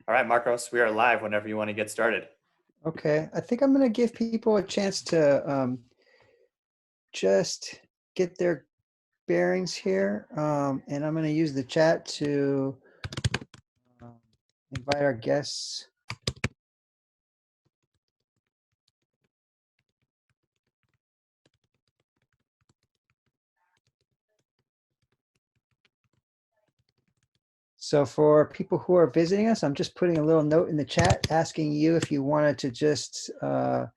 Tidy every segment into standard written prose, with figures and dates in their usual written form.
All right, Marcos, we are live whenever you want to get started. Okay, I think I'm going to give people a chance to just get their bearings here, and I'm going to use the chat to invite our guests. So for people who are visiting us, I'm just putting a little note in the chat asking you if you wanted to just tell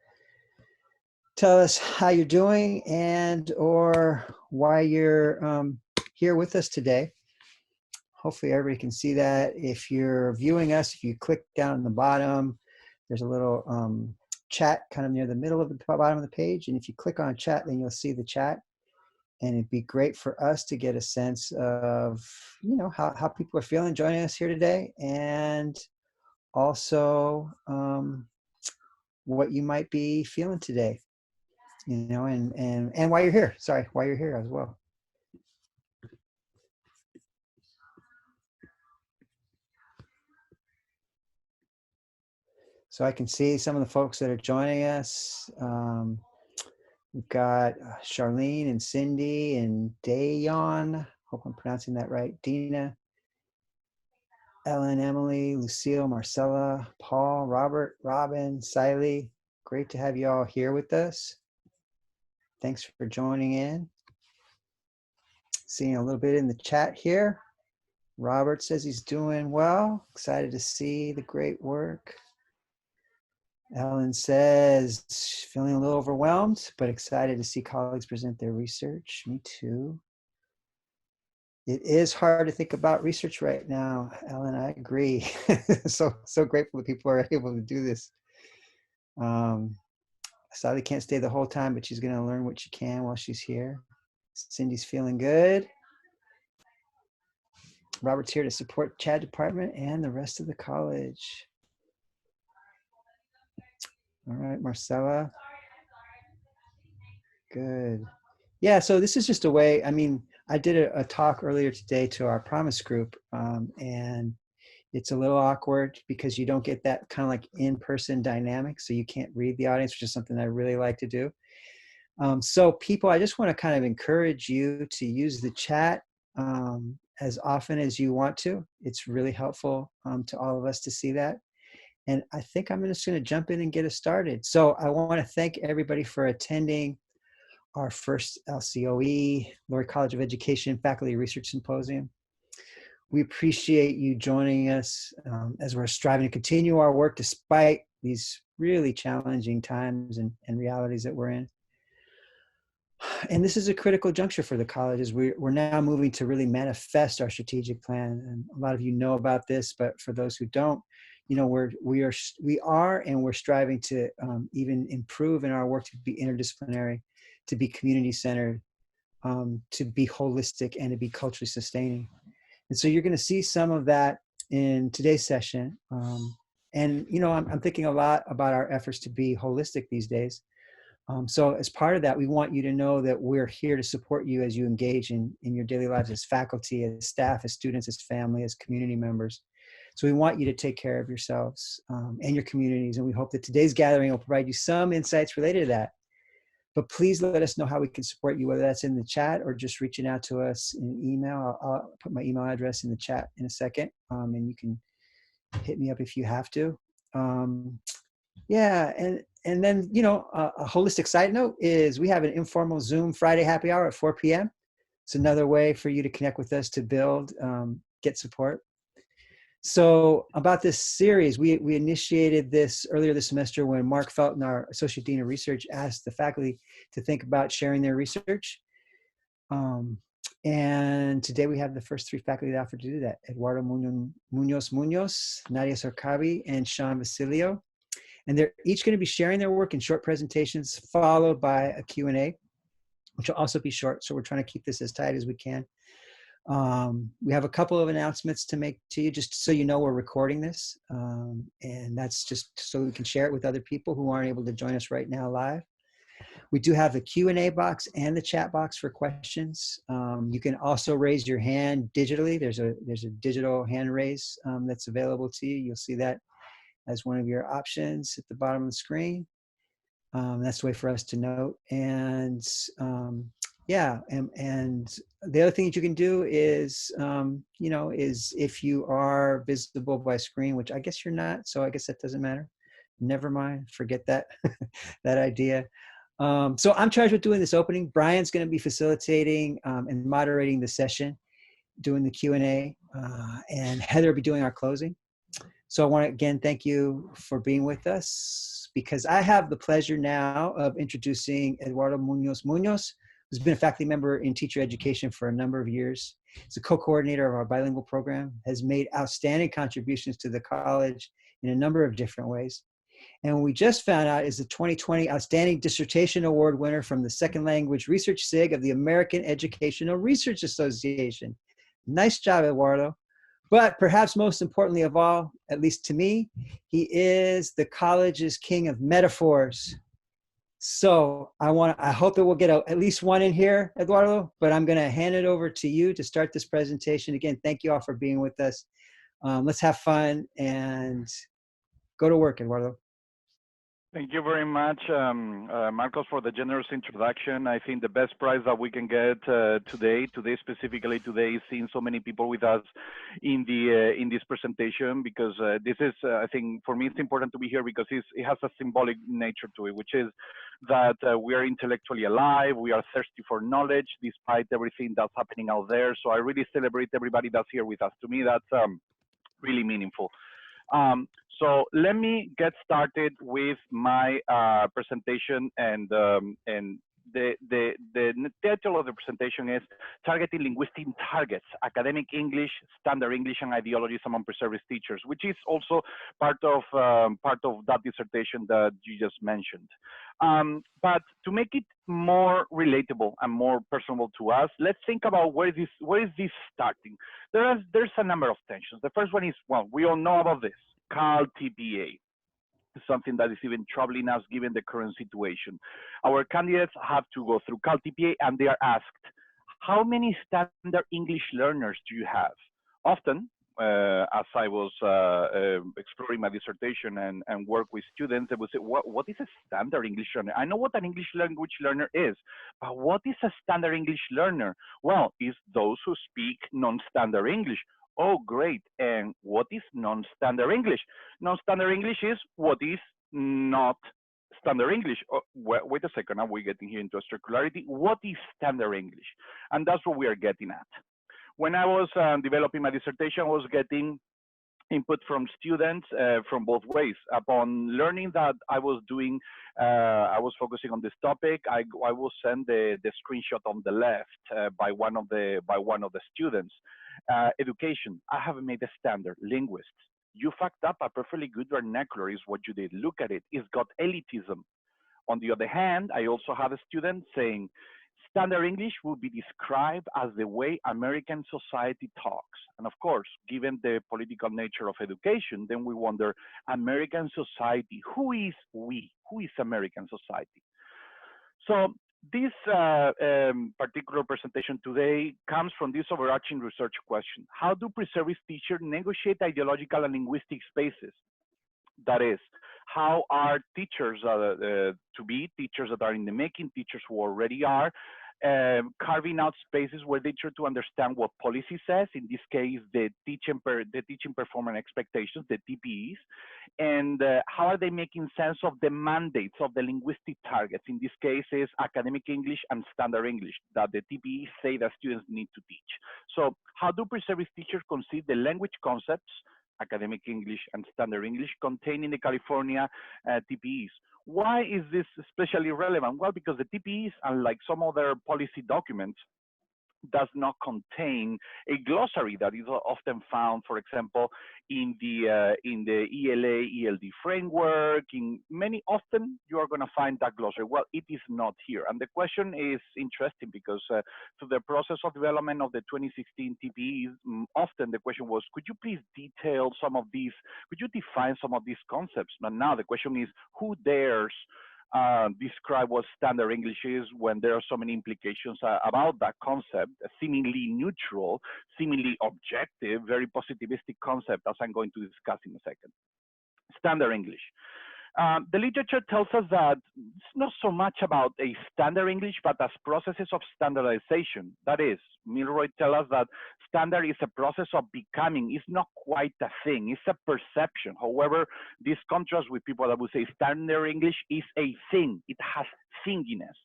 us how you're doing and or why you're here with us today. Hopefully everybody can see that. If you're viewing us, if you click down on the bottom, there's a little chat kind of near the middle of the bottom of the page. And if you click on chat, then you'll see the chat. And it'd be great for us to get a sense of, you know, how people are feeling joining us here today. And also what you might be feeling today, you know, and why you're here. Sorry, why you're here as well. So I can see some of the folks that are joining us. We've got Charlene and Cindy and Dayon. Hope I'm pronouncing that right. Dina, Ellen, Emily, Lucille, Marcella, Paul, Robert, Robin, Siley. Great to have you all here with us. Thanks for joining in. Seeing a little bit in the chat here. Robert says he's doing well. Excited to see the great work. Ellen says, feeling a little overwhelmed, but excited to see colleagues present their research. Me too. It is hard to think about research right now, Ellen, I agree. so grateful that people are able to do this. Sally can't stay the whole time, but she's gonna learn what she can while she's here. Cindy's feeling good. Robert's here to support CHAD department and the rest of the college. All right, Marcella. Good. Yeah, so this is just a way, I mean, I did a talk earlier today to our Promise group, and it's a little awkward because you don't get that kind of like in-person dynamic, so you can't read the audience, which is something I really like to do. So people, I just want to kind of encourage you to use the chat as often as you want to. It's really helpful to all of us to see that. And I think I'm just going to jump in and get us started. So I want to thank everybody for attending our first LCOE, Lurie College of Education Faculty Research Symposium. We appreciate you joining us as we're striving to continue our work despite these really challenging times and realities that we're in. And this is a critical juncture for the college as we're now moving to really manifest our strategic plan. And a lot of you know about this, but for those who don't, you know, we are and we're striving to even improve in our work to be interdisciplinary, to be community-centered, to be holistic, and to be culturally sustaining. And so you're going to see some of that in today's session. And, you know, I'm thinking a lot about our efforts to be holistic these days. So as part of that, we want you to know that we're here to support you as you engage in your daily lives as faculty, as staff, as students, as family, as community members. So we want you to take care of yourselves and your communities. And we hope that today's gathering will provide you some insights related to that. But please let us know how we can support you, whether that's in the chat or just reaching out to us in email. I'll put my email address in the chat in a second, and you can hit me up if you have to. Yeah, and then, you know, a holistic side note is we have an informal Zoom Friday happy hour at 4 p.m. It's another way for you to connect with us to build, get support. So about this series, we initiated this earlier this semester when Mark Felton, our Associate Dean of Research, asked the faculty to think about sharing their research. And today we have the first 3 faculty that offered to do that: Eduardo Muñoz-Muñoz, Nadia Sorkhabi, and Shawn Vecellio. And they're each going to be sharing their work in short presentations, followed by a Q&A, which will also be short. So we're trying to keep this as tight as we can. We have a couple of announcements to make to you, just so you know we're recording this. And that's just so we can share it with other people who aren't able to join us right now live. We do have the Q&A box and the chat box for questions. You can also raise your hand digitally. There's a digital hand raise that's available to you. You'll see that as one of your options at the bottom of the screen. That's the way for us to note. And yeah, and the other thing that you can do is, is if you are visible by screen, which I guess you're not, so I guess that doesn't matter. Never mind, forget that, that idea. So I'm charged with doing this opening. Brian's going to be facilitating and moderating the session, doing the Q&A, and Heather will be doing our closing. So I want to again thank you for being with us, because I have the pleasure now of introducing Eduardo Muñoz-Muñoz, who's been a faculty member in teacher education for a number of years. He's a co-coordinator of our bilingual program, has made outstanding contributions to the college in a number of different ways. And we just found out is the 2020 Outstanding Dissertation Award winner from the Second Language Research SIG of the American Educational Research Association. Nice job, Eduardo. But perhaps most importantly of all, at least to me, he is the college's king of metaphors. So I hope that we'll get at least one in here, Eduardo, but I'm going to hand it over to you to start this presentation. Again, thank you all for being with us. Let's have fun and go to work, Eduardo. Thank you very much, Marcos, for the generous introduction. I think the best prize that we can get today specifically today, is seeing so many people with us in this presentation, because this is, I think, for me, it's important to be here because it has a symbolic nature to it, which is that we are intellectually alive, we are thirsty for knowledge, despite everything that's happening out there. So I really celebrate everybody that's here with us. To me, that's really meaningful. So let me get started with my presentation, and the title of the presentation is Targeting Linguistic Targets, Academic English, Standard English, and Ideologies Among Preservice Teachers, which is also part of that dissertation that you just mentioned. But to make it more relatable and more personal to us, let's think about where is this starting? There's a number of tensions. The first one is, well, we all know about this, CAL TPA. Something that is even troubling us given the current situation. Our candidates have to go through CAL TPA and they are asked, how many standard English learners do you have? Often, as I was exploring my dissertation and work with students, they would say, what is a standard English learner? I know what an English language learner is, but what is a standard English learner? Well, it's those who speak non-standard English. Oh, great. And what is non-standard English? Non-standard English is what is not standard English. Oh, wait a second, now we're getting here into a circularity. What is standard English? And that's what we are getting at. When I was developing my dissertation, I was getting input from students from both ways. Upon learning that I was focusing on this topic, I will send the screenshot on the left by one of the students. Education, I have made a standard. Linguists, you fucked up. A perfectly good vernacular is what you did. Look at it. It's got elitism. On the other hand, I also have a student saying, standard English would be described as the way American society talks. And of course, given the political nature of education, then we wonder, American society, who is we? Who is American society? So this particular presentation today comes from this overarching research question. How do preservice teachers negotiate ideological and linguistic spaces? That is, how are teachers to be, teachers that are in the making, teachers who already are, carving out spaces where they try to understand what policy says, in this case, the teaching performance expectations, the TPEs, and how are they making sense of the mandates of the linguistic targets, in this case is academic English and standard English, that the TPEs say that students need to teach. So how do preservice teachers conceive the language concepts, academic English and standard English, contained in the California TPEs? Why is this especially relevant? Well, because the TPEs, unlike some other policy documents, does not contain a glossary that is often found, for example, in the ELA, ELD framework. Often you are going to find that glossary. Well, it is not here. And the question is interesting because through the process of development of the 2016 TPEs, often the question was, could you please detail some of these, could you define some of these concepts? But now the question is, who dares describe what standard English is when there are so many implications about that concept, a seemingly neutral, seemingly objective, very positivistic concept, as I'm going to discuss in a second. Standard English. The literature tells us that it's not so much about a standard English, but as processes of standardization. That is, Milroy tells us that standard is a process of becoming. It's not quite a thing, it's a perception. However, this contrasts with people that would say standard English is a thing. It has thinginess.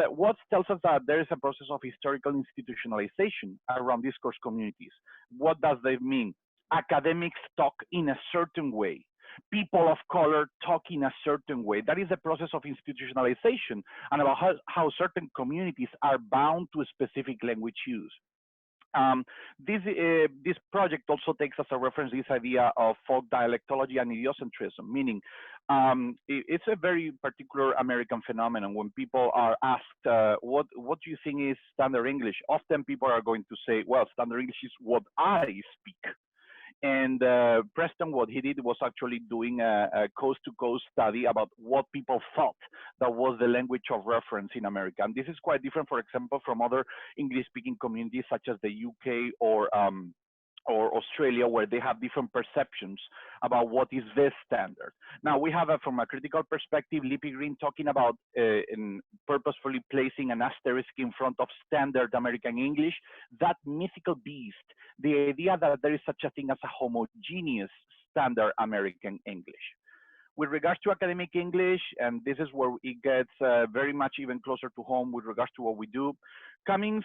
What tells us that there is a process of historical institutionalization around discourse communities. What does that mean? Academics talk in a certain way. People of color talk in a certain way. That is a process of institutionalization and about how certain communities are bound to a specific language use. This project also takes as a reference this idea of folk dialectology and idiocentrism, meaning it's a very particular American phenomenon. When people are asked, what do you think is standard English? Often people are going to say, well, standard English is what I speak. And Preston, what he did was actually doing a coast-to-coast study about what people thought that was the language of reference in America. And this is quite different, for example, from other English-speaking communities such as the UK or Australia, where they have different perceptions about what is the standard. Now, we have, from a critical perspective, Lippy Green talking about in purposefully placing an asterisk in front of standard American English, that mythical beast, the idea that there is such a thing as a homogeneous standard American English. With regards to academic English, and this is where it gets very much even closer to home with regards to what we do, Cummings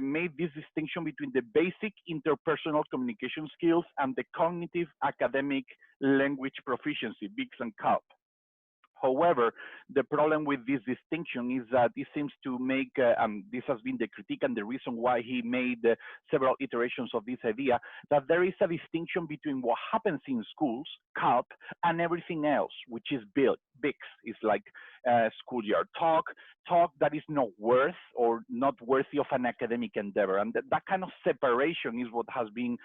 made this distinction between the basic interpersonal communication skills and the cognitive academic language proficiency, BICS and CALP. However, the problem with this distinction is that it seems to make, this has been the critique and the reason why he made several iterations of this idea, that there is a distinction between what happens in schools, CALP, and everything else, which is BICS. It's like schoolyard talk that is not worth or not worthy of an academic endeavor. And that kind of separation is what has been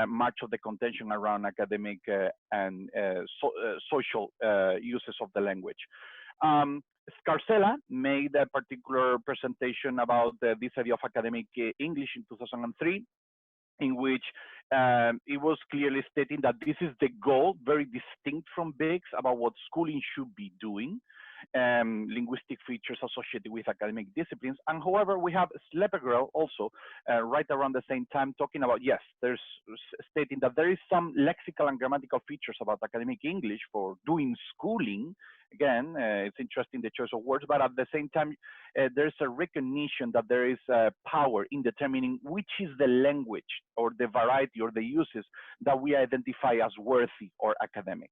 much of the contention around academic and social uses of the language. Scarcella made a particular presentation about this idea of academic English in 2003, in which it was clearly stating that this is the goal, very distinct from BICS, about what schooling should be doing, linguistic features associated with academic disciplines. And however, we have Slepegrell also right around the same time talking about, yes, there's stating that there is some lexical and grammatical features about academic English for doing schooling. Again, it's interesting the choice of words, but at the same time, there's a recognition that there is power in determining which is the language or the variety or the uses that we identify as worthy or academic.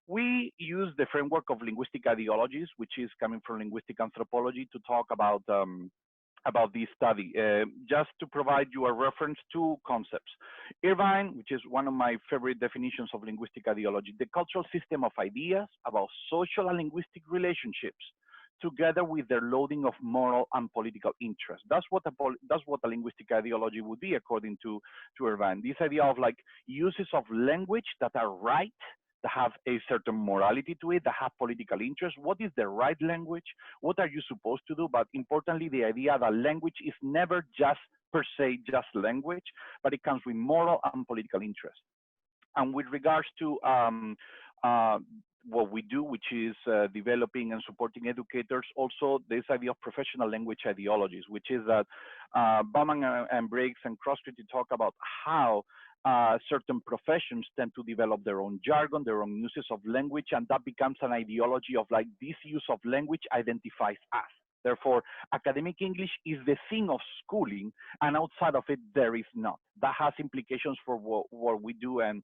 We use the framework of linguistic ideologies, which is coming from linguistic anthropology, to talk about this study. Just to provide you a reference to concepts. Irvine, which is one of my favorite definitions of linguistic ideology, the cultural system of ideas about social and linguistic relationships, together with their loading of moral and political interest. That's what a linguistic ideology would be, according to Irvine. This idea of like uses of language that are right, that have a certain morality to it, that have political interest. What is the right language? What are you supposed to do? But importantly, the idea that language is never just per se just language, but it comes with moral and political interest. And with regards to what we do, which is developing and supporting educators, also this idea of professional language ideologies, which is that Bauman and Briggs and Crosscritty talk about how certain professions tend to develop their own jargon, their own uses of language, and that becomes an ideology of like this use of language identifies us. Therefore, academic English is the thing of schooling, and outside of it, there is not. That has implications for what we do and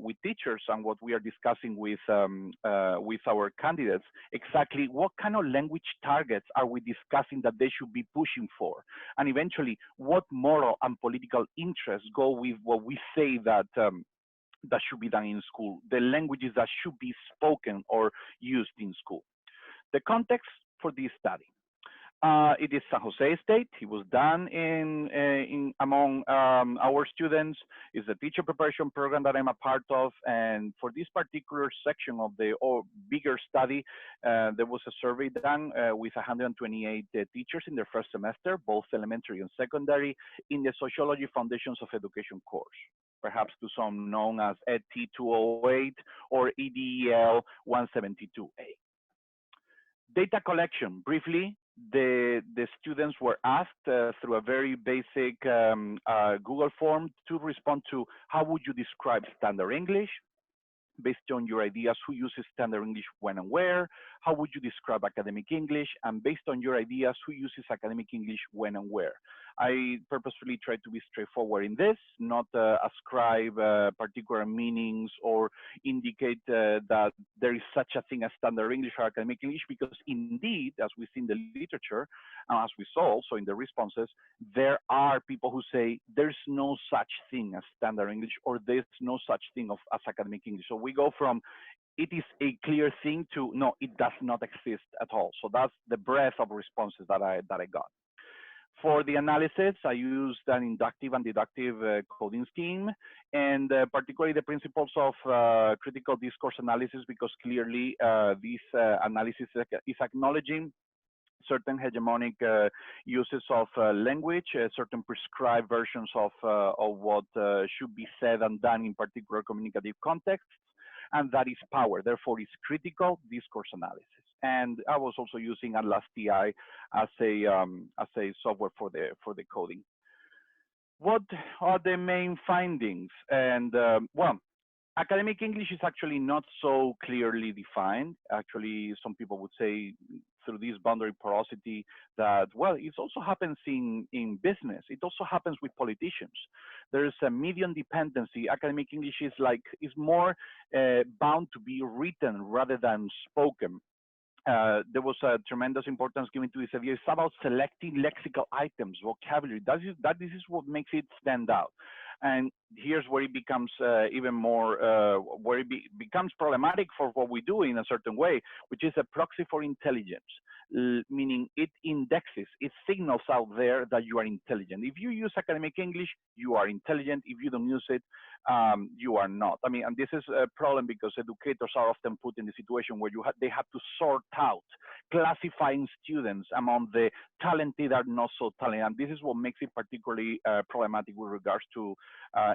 with teachers and what we are discussing with our candidates. Exactly what kind of language targets are we discussing that they should be pushing for? And eventually, what moral and political interests go with what we say that that should be done in school, the languages that should be spoken or used in school. The context for this study. It is San Jose State. It was done among our students. It's a teacher preparation program that I'm a part of. And for this particular section of the bigger study, there was a survey done with 128 teachers in their first semester, both elementary and secondary, in the Sociology Foundations of Education course, perhaps to some known as EdT 208 or EDEL 172A. Data collection, briefly. The students were asked through a very basic Google form to respond to how would you describe standard English, based on your ideas, who uses standard English when and where, how would you describe academic English, and based on your ideas, who uses academic English when and where. I purposefully tried to be straightforward in this, not ascribe particular meanings or indicate that there is such a thing as standard English or academic English, because indeed, as we see in the literature, and as we saw also in the responses, there are people who say there's no such thing as standard English, or there's no such thing as academic English. So we go from it is a clear thing to no, it does not exist at all. So that's the breadth of responses that I got. For the analysis, I used an inductive and deductive coding scheme, and particularly the principles of critical discourse analysis, because clearly this analysis is acknowledging certain hegemonic uses of language, certain prescribed versions of what should be said and done in particular communicative contexts, and that is power. Therefore, it's critical discourse analysis. And I was also using Atlas-TI as a software for the coding. What are the main findings? And well, academic English is actually not so clearly defined. Actually, some people would say through this boundary porosity that, well, it also happens in business. It also happens with politicians. There is a medium dependency. Academic English is more bound to be written rather than spoken. There was a tremendous importance given to this idea. It's about selecting lexical items, vocabulary. This is what makes it stand out. And here's where it becomes even more, where it becomes problematic for what we do in a certain way, which is a proxy for intelligence, meaning it indexes, it signals out there that you are intelligent. If you use academic English, you are intelligent. If you don't use it, you are not. I mean, and this is a problem because educators are often put in the situation where they have to sort out, classifying students among the talented and not so talented. And this is what makes it particularly problematic with regards to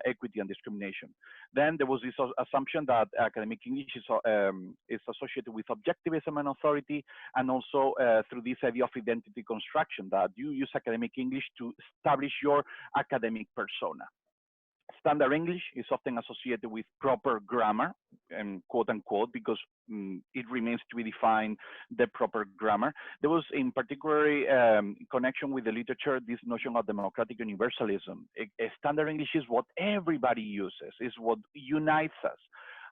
equity and discrimination. Then there was this assumption that academic English is associated with objectivism and authority, and also through this idea of identity construction, that you use academic English to establish your academic persona. Standard English is often associated with proper grammar, and quote unquote, because it remains to be defined the proper grammar. There was in particular connection with the literature, this notion of democratic universalism. Standard English is what everybody uses, is what unites us.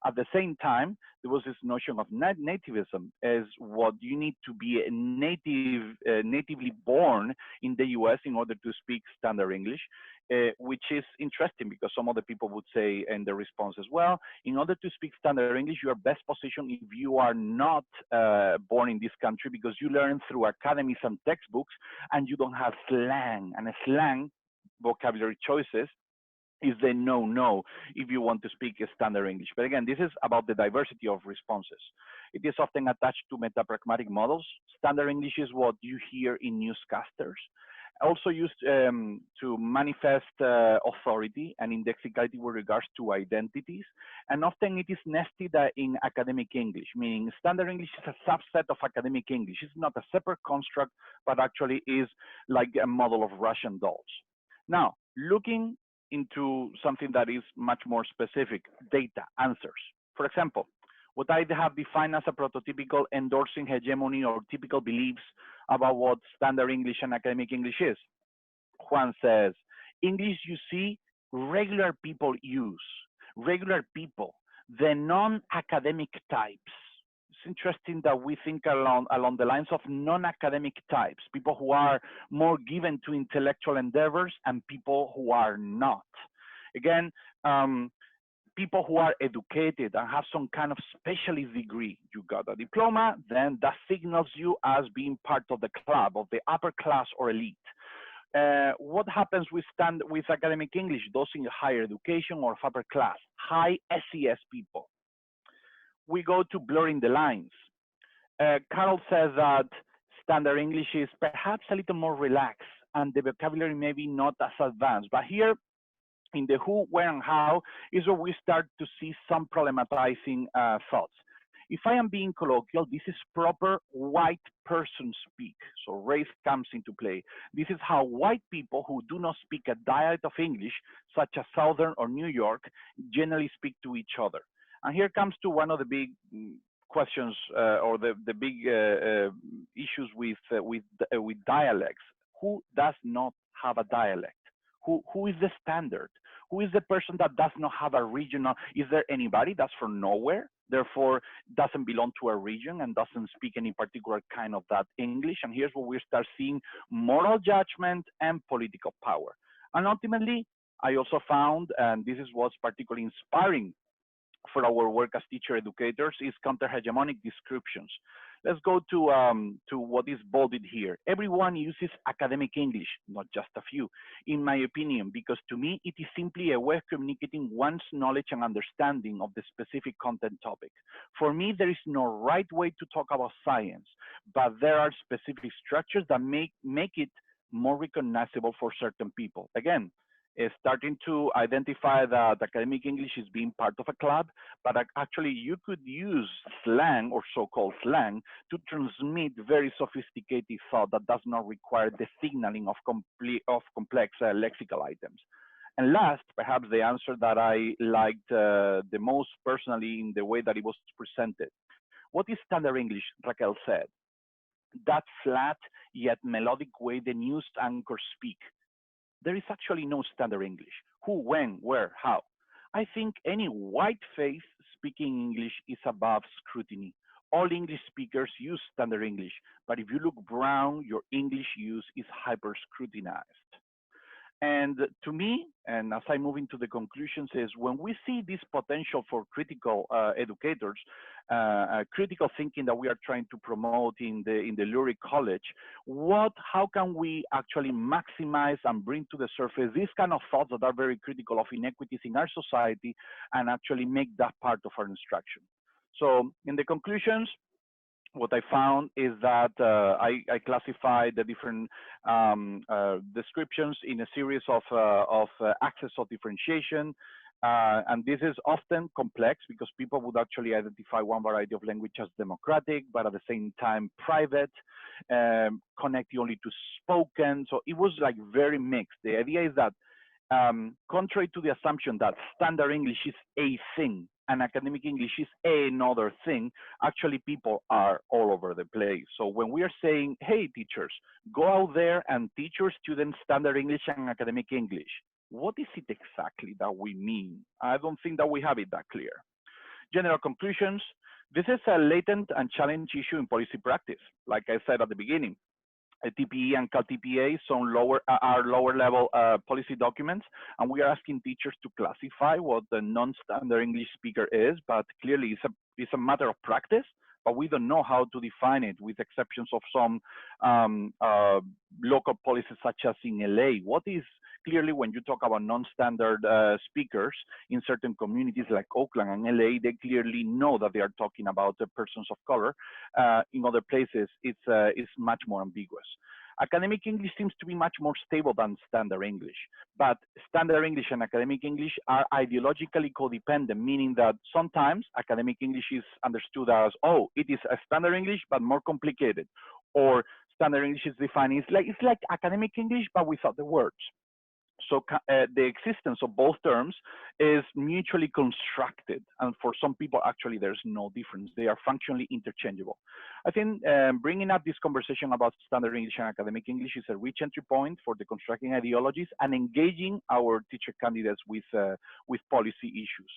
At the same time, there was this notion of nativism as what you need to be a natively born in the US in order to speak standard English, which is interesting because some other people would say in the response as well, in order to speak standard English, you are best positioned if you are not born in this country, because you learn through academies and textbooks and you don't have slang, and slang vocabulary choices is the no-no if you want to speak standard English. But again, this is about the diversity of responses. It is often attached to metapragmatic models. Standard English is what you hear in newscasters. Also used to manifest authority and indexicality with regards to identities. And often it is nested in academic English, meaning standard English is a subset of academic English. It's not a separate construct, but actually is like a model of Russian dolls. Now, looking into something that is much more specific, data, answers. For example, what I have defined as a prototypical endorsing hegemony or typical beliefs about what standard English and academic English is. Juan says, English you see regular people use, regular people, the non-academic types. It's interesting that we think along the lines of non-academic types, people who are more given to intellectual endeavors and people who are not. Again, people who are educated and have some kind of specialist degree. You got a diploma, then that signals you as being part of the club, of the upper class or elite. What happens with academic English, those in higher education or upper class, high SES people? We go to blurring the lines. Carol says that standard English is perhaps a little more relaxed and the vocabulary maybe not as advanced, but here in the who, where, and how is where we start to see some problematizing thoughts. If I am being colloquial, this is proper white person speak. So race comes into play. This is how white people who do not speak a dialect of English, such as Southern or New York, generally speak to each other. And here comes to one of the big questions or the big issues with dialects. Who does not have a dialect? Who is the standard? Who is the person that does not have a regional? Is there anybody that's from nowhere, therefore doesn't belong to a region and doesn't speak any particular kind of that English? And here's where we start seeing moral judgment and political power. And ultimately, I also found, and this is what's particularly inspiring for our work as teacher educators, is counter-hegemonic descriptions. Let's go to what is bolded here. Everyone uses academic English, not just a few, in my opinion, because to me, it is simply a way of communicating one's knowledge and understanding of the specific content topic. For me, there is no right way to talk about science, but there are specific structures that make it more recognizable for certain people. Again, starting to identify that academic English is being part of a club, but actually you could use slang or so-called slang to transmit very sophisticated thought that does not require the signaling of complex lexical items. And last, perhaps the answer that I liked the most personally in the way that it was presented. What is standard English? Raquel said. That flat yet melodic way the news anchors speak. There is actually no standard English. Who, when, where, how. I think any white face speaking English is above scrutiny. All English speakers use standard English, but if you look brown, your English use is hyper scrutinized. And to me, and as I move into the conclusions, is when we see this potential for critical educators, critical thinking that we are trying to promote in the Lurie College, how can we actually maximize and bring to the surface these kind of thoughts that are very critical of inequities in our society and actually make that part of our instruction? So in the conclusions, what I found is that I classified the different descriptions in a series of axes of differentiation. And this is often complex because people would actually identify one variety of language as democratic, but at the same time private, connected only to spoken. So it was like very mixed. The idea is that contrary to the assumption that standard English is a thing and academic English is another thing, actually people are all over the place. So when we are saying, hey teachers, go out there and teach your students standard English and academic English, what is it exactly that we mean? I don't think that we have it that clear. General conclusions. This is a latent and challenge issue in policy practice. Like I said at the beginning, TPE and CalTPA are lower level policy documents, and we are asking teachers to classify what the non-standard English speaker is, but clearly it's a matter of practice, but we don't know how to define it, with exceptions of some local policies such as in LA. What is clearly, when you talk about non-standard speakers in certain communities like Oakland and LA, they clearly know that they are talking about persons of color. In other places, it's much more ambiguous. Academic English seems to be much more stable than standard English, but standard English and academic English are ideologically codependent, meaning that sometimes academic English is understood as, oh, it is a standard English, but more complicated, or standard English is defined, it's like academic English, but without the words. So the existence of both terms is mutually constructed. And for some people, actually, there's no difference. They are functionally interchangeable. I think bringing up this conversation about standard English and academic English is a rich entry point for the constructing ideologies and engaging our teacher candidates with policy issues.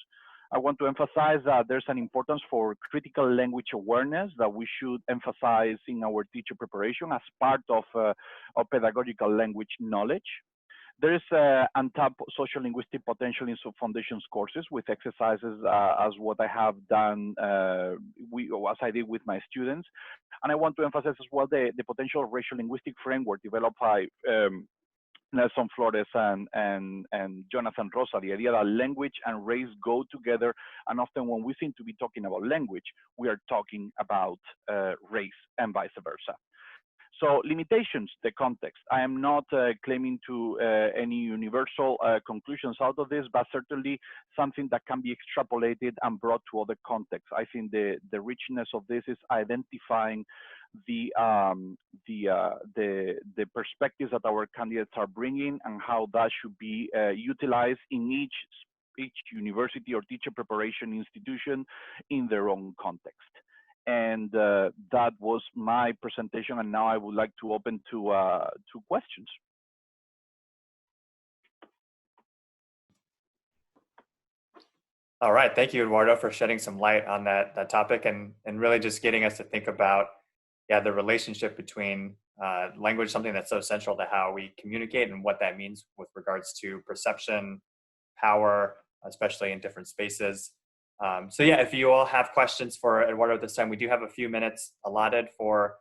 I want to emphasize that there's an importance for critical language awareness that we should emphasize in our teacher preparation as part of pedagogical language knowledge. There is untapped social linguistic potential in some foundations courses with exercises as what I have done, as I did with my students. And I want to emphasize as well the potential racial linguistic framework developed by Nelson Flores and Jonathan Rosa, the idea that language and race go together. And often when we seem to be talking about language, we are talking about race and vice versa. So limitations, the context. I am not claiming to any universal conclusions out of this, but certainly something that can be extrapolated and brought to other contexts. I think the richness of this is identifying the perspectives that our candidates are bringing and how that should be utilized in each university or teacher preparation institution in their own context. And that was my presentation, and now I would like to open to questions. All right, thank you, Eduardo, for shedding some light on that topic and really just getting us to think about, the relationship between language, something that's so central to how we communicate and what that means with regards to perception, power, especially in different spaces. So if you all have questions for Eduardo at this time, we do have a few minutes allotted for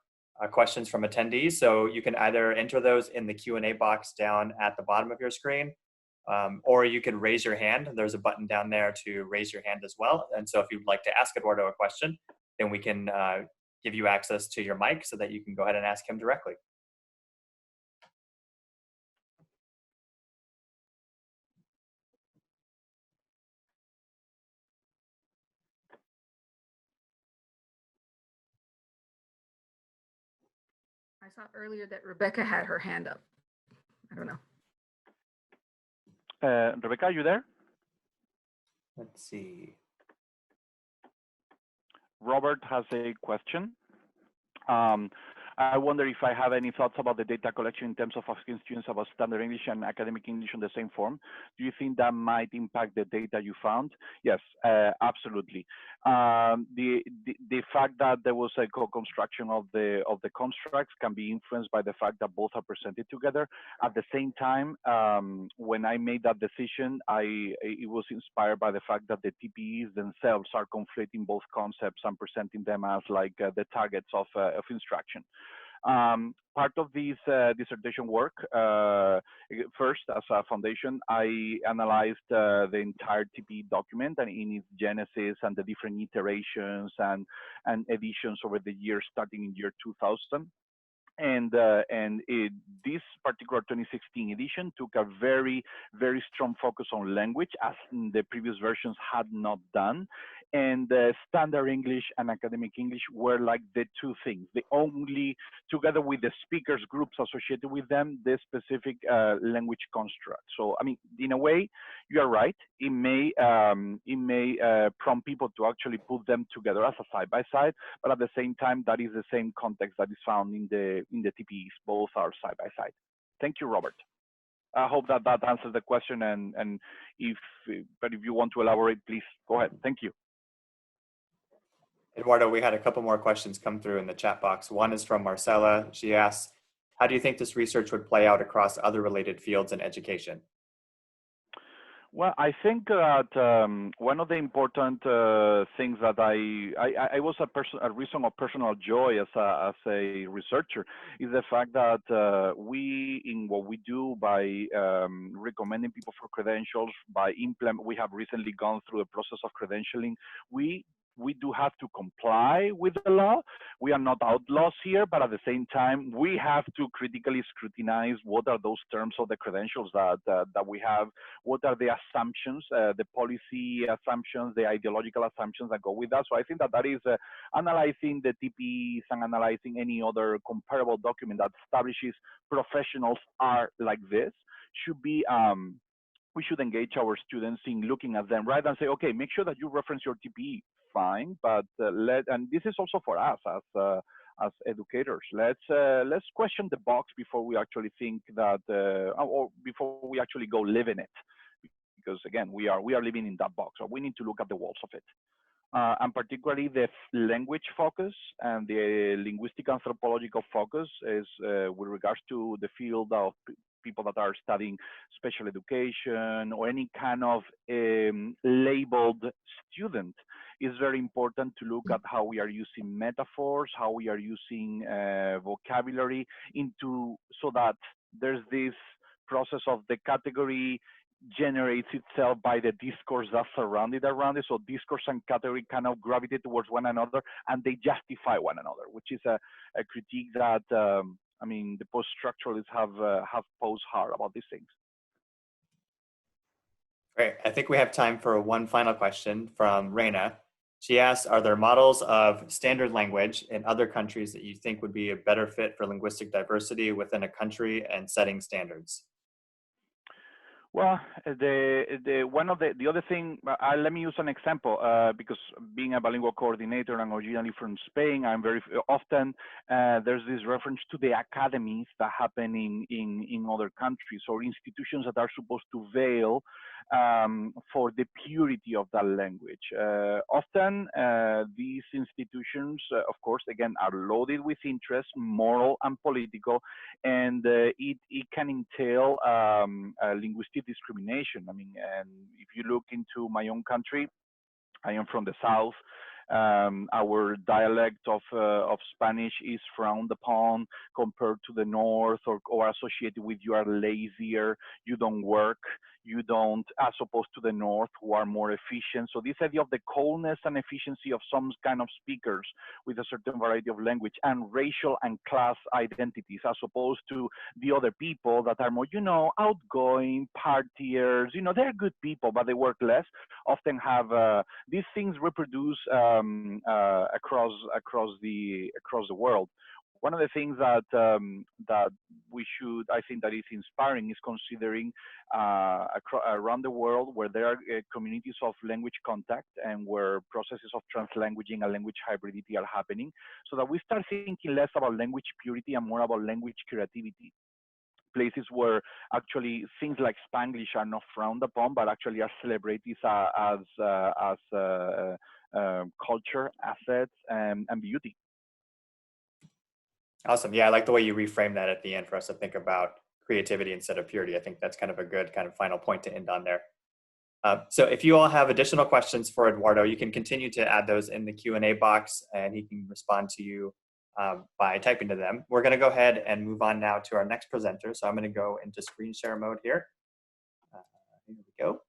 questions from attendees. So you can either enter those in the Q&A box down at the bottom of your screen, or you can raise your hand. There's a button down there to raise your hand as well. And so if you'd like to ask Eduardo a question, then we can give you access to your mic so that you can go ahead and ask him directly. I saw earlier that Rebecca had her hand up. I don't know. Rebecca, are you there? Let's see. Robert has a question. I wonder if I have any thoughts about the data collection in terms of asking students about standard English and academic English in the same form. Do you think that might impact the data you found? Yes, absolutely. The fact that there was a co-construction of the constructs can be influenced by the fact that both are presented together. At the same time, when I made that decision, it was inspired by the fact that the TPEs themselves are conflating both concepts and presenting them as like the targets of instruction. Part of this dissertation work, first as a foundation, I analyzed the entire TPE document and in its genesis and the different iterations and editions over the years starting in year 2000. And this particular 2016 edition took a very, very strong focus on language, as the previous versions had not done. And standard English and academic English were like the two things. The only, together with the speakers groups associated with them, the specific language construct. So, I mean, in a way, you are right. It may prompt people to actually put them together as a side by side, but at the same time, that is the same context that is found in the TPEs. Both are side by side. Thank you, Robert. I hope that answers the question. And if you want to elaborate, please go ahead. Thank you. Eduardo, we had a couple more questions come through in the chat box. One is from Marcella. She asks, how do you think this research would play out across other related fields in education? Well, I think that one of the important things that I was a reason of personal joy as a researcher is the fact that we, in what we do by recommending people for credentials, we have recently gone through a process of credentialing. We do have to comply with the law. We are not outlaws here, but at the same time, we have to critically scrutinize what are those terms of the credentials that we have, what are the assumptions, the policy assumptions, the ideological assumptions that go with that. So I think that is analyzing the TPEs and analyzing any other comparable document that establishes professionals are like this should be, we should engage our students in looking at them, right? And say, okay, make sure that you reference your TPE. Fine, but and this is also for us as educators. Let's question the box before we actually think that, or before we actually go live in it, because again, we are living in that box, so we need to look at the walls of it. And particularly the language focus and the linguistic anthropological focus is with regards to the field of people that are studying special education or any kind of labeled student, it's very important to look at how we are using metaphors, how we are using vocabulary so that there's this process of the category generates itself by the discourse that's surrounded around it. So discourse and category kind of gravitate towards one another and they justify one another, which is a critique that I mean the post-structuralists have posed hard about these things. Great. I think we have time for one final question from Reina. She asks, are there models of standard language in other countries that you think would be a better fit for linguistic diversity within a country and setting standards? Well, the other thing, let me use an example because being a bilingual coordinator and originally from Spain, I'm very often there's this reference to the academies that happen in other countries or institutions that are supposed to veil for the purity of that language. Often these institutions, of course, again, are loaded with interest, moral and political, and it can entail linguistic discrimination. I mean, and if you look into my own country, I am from the South. Our dialect of Spanish is frowned upon compared to the North, or associated with you are lazier, you don't work, you don't, as opposed to the North who are more efficient. So this idea of the coldness and efficiency of some kind of speakers with a certain variety of language and racial and class identities, as opposed to the other people that are more, you know, outgoing, partiers, you know, they're good people, but they work less, often have these things reproduce across the world. One of the things that we should, I think, that is inspiring is considering around the world where there are communities of language contact and where processes of translanguaging and language hybridity are happening, so that we start thinking less about language purity and more about language creativity. Places where actually things like Spanglish are not frowned upon, but actually are celebrated as culture, assets, and beauty. Awesome. Yeah, I like the way you reframe that at the end for us to think about creativity instead of purity. I think that's kind of a good kind of final point to end on there. So if you all have additional questions for Eduardo, you can continue to add those in the Q&A box and he can respond to you by typing to them. We're going to go ahead and move on now to our next presenter. So I'm going to go into screen share mode here. Here we go.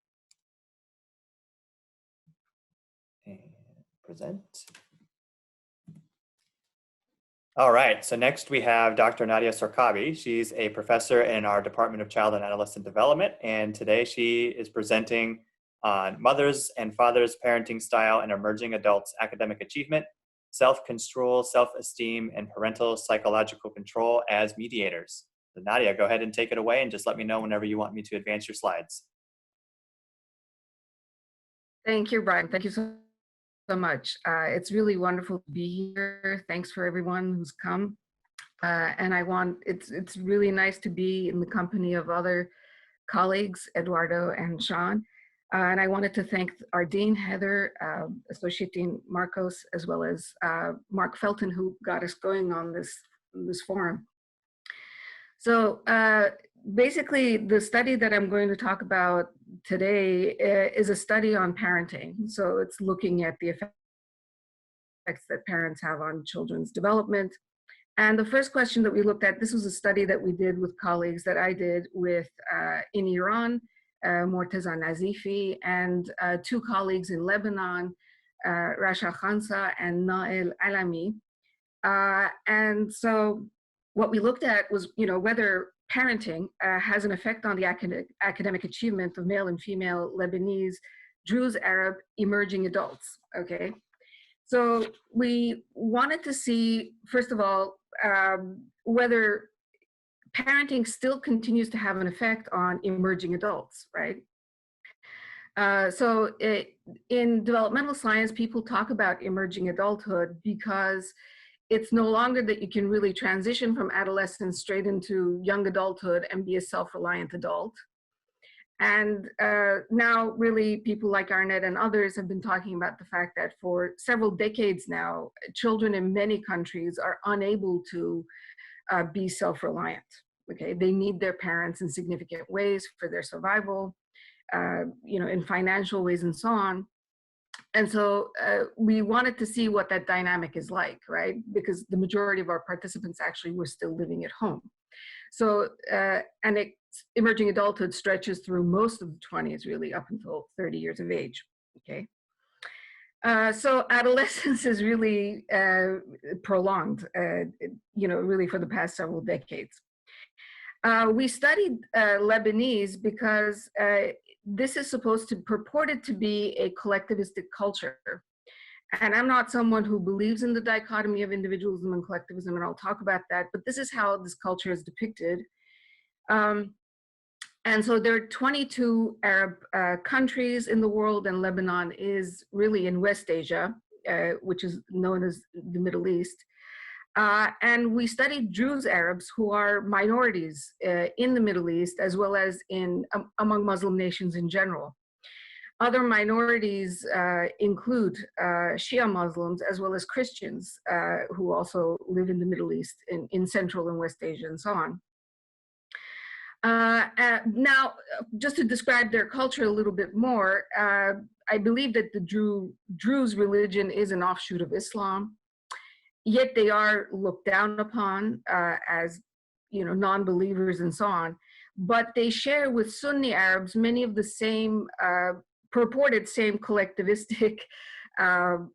And present. All right, so next we have Dr. Nadia Sorkhabi. She's a professor in our Department of Child and Adolescent Development, and today she is presenting on mothers and fathers parenting style and emerging adults academic achievement, self-construal, self-esteem, and parental psychological control as mediators. So Nadia, go ahead and take it away and just let me know whenever you want me to advance your slides. Thank you, Brian. Thank you so much. It's really wonderful to be here. Thanks for everyone who's come. And it's really nice to be in the company of other colleagues, Eduardo and Shawn. And I wanted to thank our Dean, Heather, Associate Dean Marcos, as well as Mark Felton, who got us going on this forum. So basically, the study that I'm going to talk about today is a study on parenting. So it's looking at the effects that parents have on children's development. And the first question that we looked at, this was a study that we did with colleagues that I did with in Iran, Morteza Nazifi, and two colleagues in Lebanon, Rasha Khansa and Nael Alami. And so what we looked at was, whether parenting has an effect on the academic achievement of male and female Lebanese, Druze, Arab, emerging adults, okay? So we wanted to see, first of all, whether parenting still continues to have an effect on emerging adults, right? In developmental science, people talk about emerging adulthood because it's no longer that you can really transition from adolescence straight into young adulthood and be a self-reliant adult. And now really people like Arnett and others have been talking about the fact that for several decades now, children in many countries are unable to be self-reliant, Okay, they need their parents in significant ways for their survival, in financial ways and so on. And so we wanted to see what that dynamic is like, right? Because the majority of our participants actually were still living at home. So, emerging adulthood stretches through most of the 20s, really, up until 30 years of age, okay? So adolescence is really prolonged, really for the past several decades. We studied Lebanese because this is purported to be a collectivistic culture. And I'm not someone who believes in the dichotomy of individualism and collectivism, and I'll talk about that, but this is how this culture is depicted. And so there are 22 Arab countries in the world, and Lebanon is really in West Asia, which is known as the Middle East. And we studied Druze Arabs, who are minorities in the Middle East, as well as among Muslim nations in general. Other minorities include Shia Muslims, as well as Christians, who also live in the Middle East, in Central and West Asia, and so on. Now, just to describe their culture a little bit more, I believe that the Druze religion is an offshoot of Islam, yet they are looked down upon as, non-believers and so on. But they share with Sunni Arabs many of the same purported same collectivistic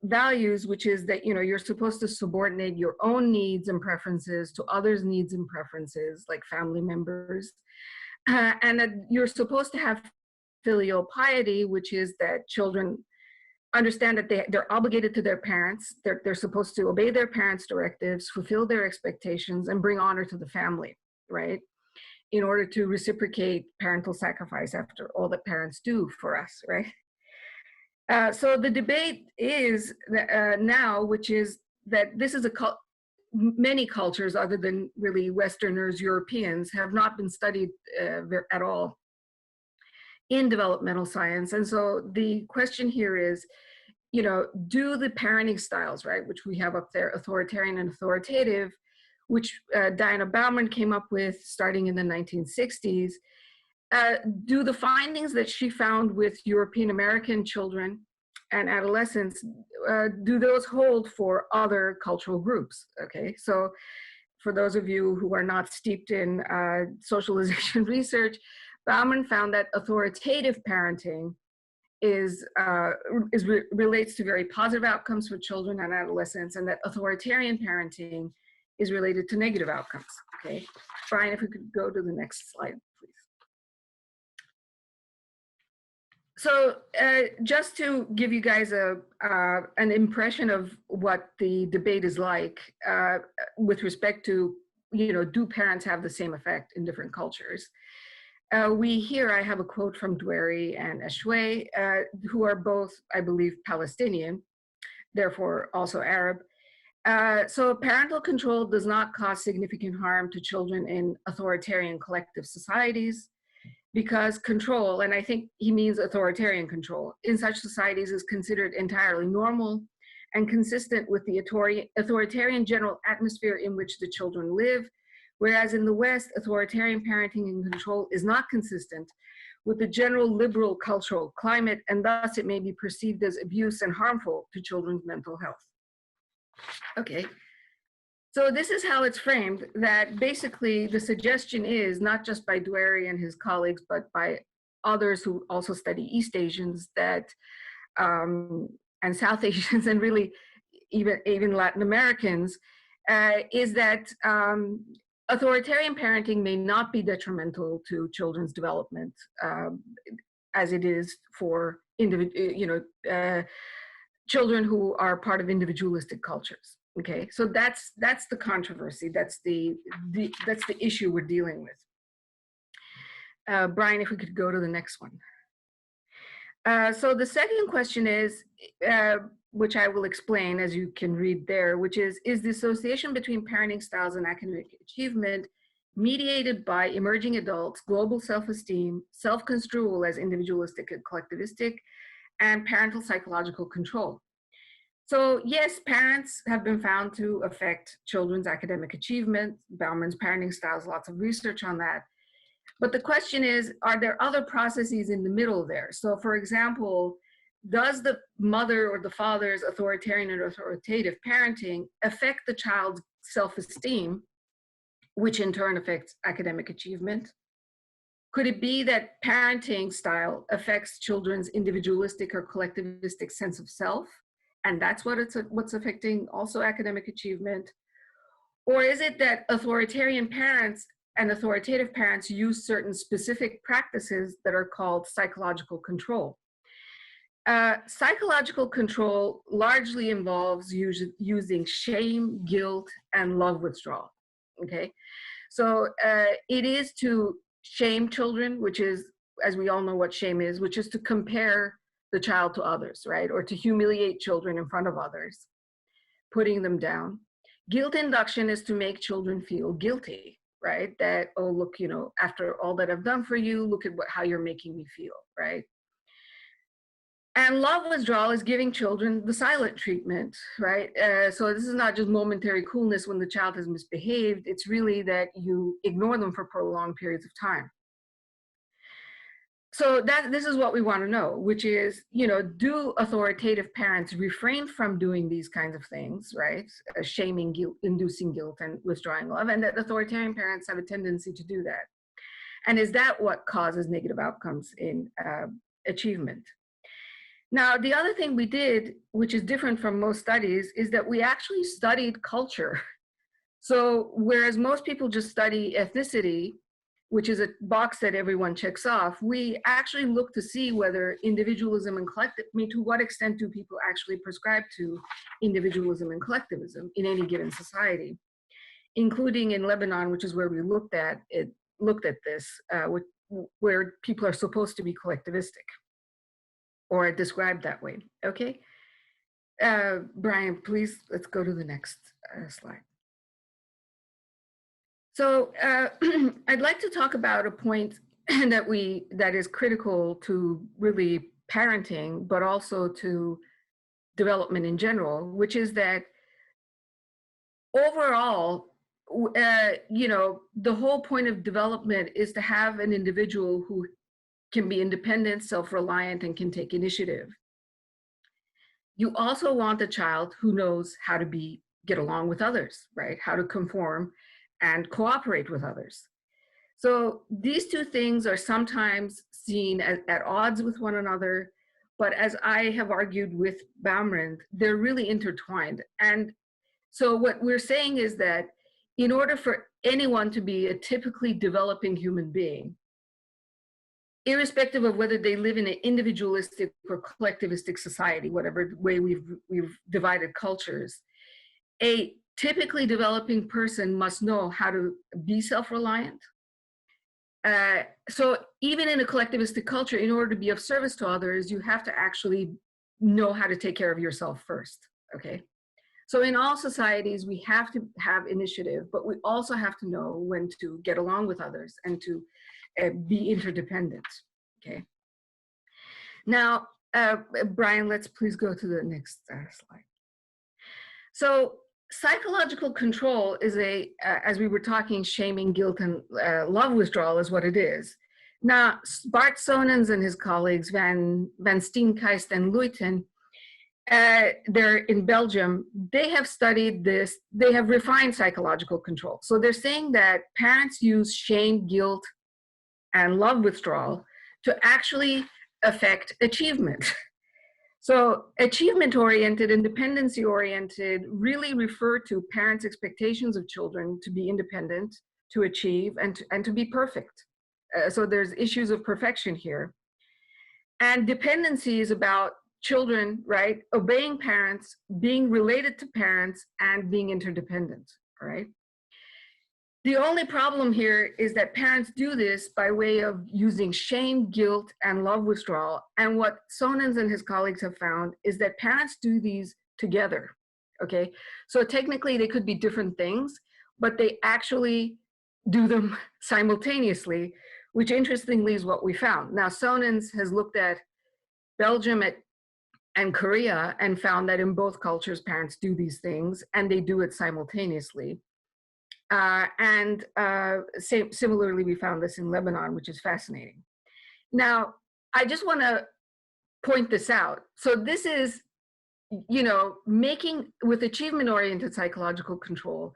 values, which is that, you're supposed to subordinate your own needs and preferences to others' needs and preferences, like family members. And that you're supposed to have filial piety, which is that children understand that they're obligated to their parents. They're supposed to obey their parents' directives, fulfill their expectations, and bring honor to the family, right? In order to reciprocate parental sacrifice after all that parents do for us, right? So the debate is now, which is that this is many cultures other than really Westerners, Europeans, have not been studied at all in developmental science. And so the question here is, do the parenting styles, right, which we have up there, authoritarian and authoritative, which Diana Bauman came up with starting in the 1960s, do the findings that she found with European American children and adolescents, do those hold for other cultural groups? Okay, so for those of you who are not steeped in socialization research, Bauman found that authoritative parenting relates to very positive outcomes for children and adolescents, and that authoritarian parenting is related to negative outcomes. Okay, Brian, if we could go to the next slide, please. So just to give you guys an impression of what the debate is like with respect to, do parents have the same effect in different cultures? I have a quote from Dweri and Eshwe, who are both, I believe, Palestinian, therefore also Arab. So parental control does not cause significant harm to children in authoritarian collective societies, because control, and I think he means authoritarian control, in such societies is considered entirely normal and consistent with the authoritarian general atmosphere in which the children live, whereas in the West, authoritarian parenting and control is not consistent with the general liberal cultural climate, and thus it may be perceived as abuse and harmful to children's mental health. Okay. So this is how it's framed, that basically the suggestion is, not just by Dweri and his colleagues, but by others who also study East Asians that, and South Asians, and really even Latin Americans, is that authoritarian parenting may not be detrimental to children's development as it is for children who are part of individualistic cultures. Okay, so that's the controversy. That's the issue we're dealing with. Brian, if we could go to the next one. So the second question is, which I will explain as you can read there, which is the association between parenting styles and academic achievement mediated by emerging adults, global self-esteem, self-construal as individualistic and collectivistic, and parental psychological control? So yes, parents have been found to affect children's academic achievement. Bauman's parenting styles, lots of research on that. But the question is, are there other processes in the middle there? So for example, does the mother or the father's authoritarian and authoritative parenting affect the child's self-esteem, which in turn affects academic achievement? Could it be that parenting style affects children's individualistic or collectivistic sense of self? And that's what's affecting also academic achievement? Or is it that authoritarian parents and authoritative parents use certain specific practices that are called psychological control? Psychological control largely involves using shame, guilt, and love withdrawal, okay? So it is to shame children, which is, as we all know what shame is, which is to compare the child to others, right? Or to humiliate children in front of others, putting them down. Guilt induction is to make children feel guilty, right? That, oh, look, you know, after all that I've done for you, look at how you're making me feel, right? And love withdrawal is giving children the silent treatment, right? So this is not just momentary coolness when the child has misbehaved. It's really that you ignore them for prolonged periods of time. So this is what we want to know, which is, you know, do authoritative parents refrain from doing these kinds of things, right? Shaming, guilt, inducing guilt, and withdrawing love, and that authoritarian parents have a tendency to do that. And is that what causes negative outcomes in achievement? Now, the other thing we did, which is different from most studies, is that we actually studied culture. So whereas most people just study ethnicity, which is a box that everyone checks off, we actually look to see whether individualism and collectivism, I mean, to what extent do people actually prescribe to individualism and collectivism in any given society, including in Lebanon, which is where we looked at this, where people are supposed to be collectivistic or described that way, okay? Brian, please, let's go to the next slide. So I'd like to talk about a point that is critical to really parenting, but also to development in general, which is that overall, you know, the whole point of development is to have an individual who can be independent, self-reliant, and can take initiative. You also want a child who knows how to get along with others, right? How to conform and cooperate with others. So these two things are sometimes seen at odds with one another, but as I have argued with Baumrind, they're really intertwined. And so what we're saying is that in order for anyone to be a typically developing human being, irrespective of whether they live in an individualistic or collectivistic society, whatever way we've divided cultures, a typically developing person must know how to be self-reliant. So even in a collectivistic culture, in order to be of service to others, you have to actually know how to take care of yourself first, okay? So in all societies, we have to have initiative, but we also have to know when to get along with others and to be interdependent, okay? Now, Brian, let's please go to the next slide. So psychological control is as we were talking, shaming, guilt, and love withdrawal is what it is. Now, Bart Sonens and his colleagues, Van Steenkuyst and Luyten, they're in Belgium, they have studied this, they have refined psychological control. So they're saying that parents use shame, guilt, and love withdrawal to actually affect achievement. So achievement-oriented and dependency-oriented really refer to parents' expectations of children to be independent, to achieve, and to be perfect. So there's issues of perfection here. And dependency is about children, right, obeying parents, being related to parents, and being interdependent, right? The only problem here is that parents do this by way of using shame, guilt, and love withdrawal. And what Sonens and his colleagues have found is that parents do these together, okay? So technically they could be different things, but they actually do them simultaneously, which interestingly is what we found. Now, Sonens has looked at Belgium, at and Korea, and found that in both cultures, parents do these things and they do it simultaneously. Similarly, we found this in Lebanon, which is fascinating. Now, I just want to point this out. So this is, you know, making with achievement-oriented psychological control,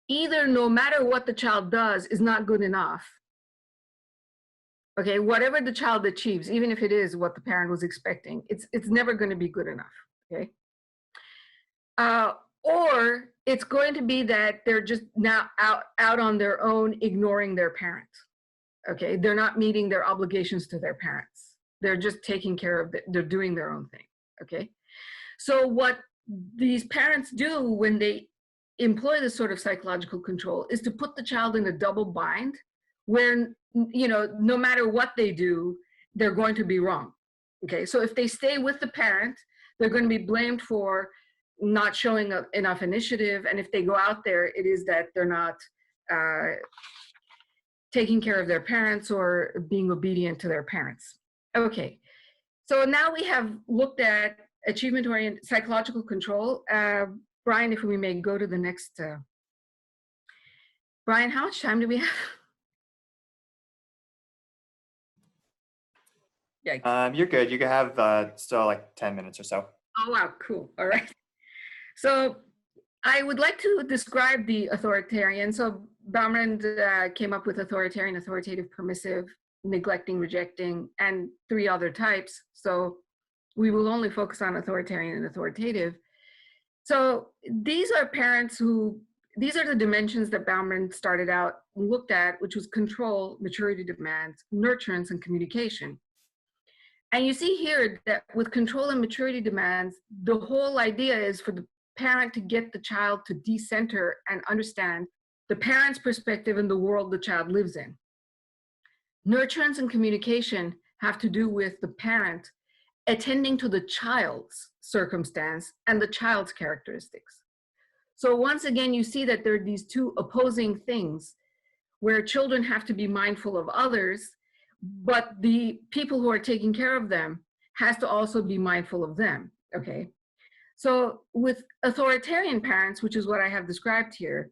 either no matter what the child does is not good enough. Okay, whatever the child achieves, even if it is what the parent was expecting, it's never going to be good enough. Okay, or it's going to be that they're just now out on their own, ignoring their parents. Okay, they're not meeting their obligations to their parents. They're just taking care of they're doing their own thing. Okay, so what these parents do when they employ this sort of psychological control is to put the child in a double bind, where, you know, no matter what they do, they're going to be wrong. Okay, so if they stay with the parent, they're going to be blamed for not showing enough initiative, and if they go out there, it is that they're not taking care of their parents or being obedient to their parents. Okay, so now we have looked at achievement-oriented psychological control. Brian, if we may go to the next. Brian, how much time do we have? Yeah. You're good. You can have still like 10 minutes or so. Oh, wow, cool. All right. So I would like to describe the authoritarian. So Baumrind came up with authoritarian, authoritative, permissive, neglecting, rejecting, and 3 other types. So we will only focus on authoritarian and authoritative. So these are parents who, these are the dimensions that Baumrind started out, looked at, which was control, maturity demands, nurturance, and communication. And you see here that with control and maturity demands, the whole idea is for the parent to get the child to decenter and understand the parent's perspective in the world the child lives in. Nurturance and communication have to do with the parent attending to the child's circumstance and the child's characteristics. So once again, you see that there are these 2 opposing things where children have to be mindful of others, but the people who are taking care of them has to also be mindful of them, okay? So with authoritarian parents, which is what I have described here,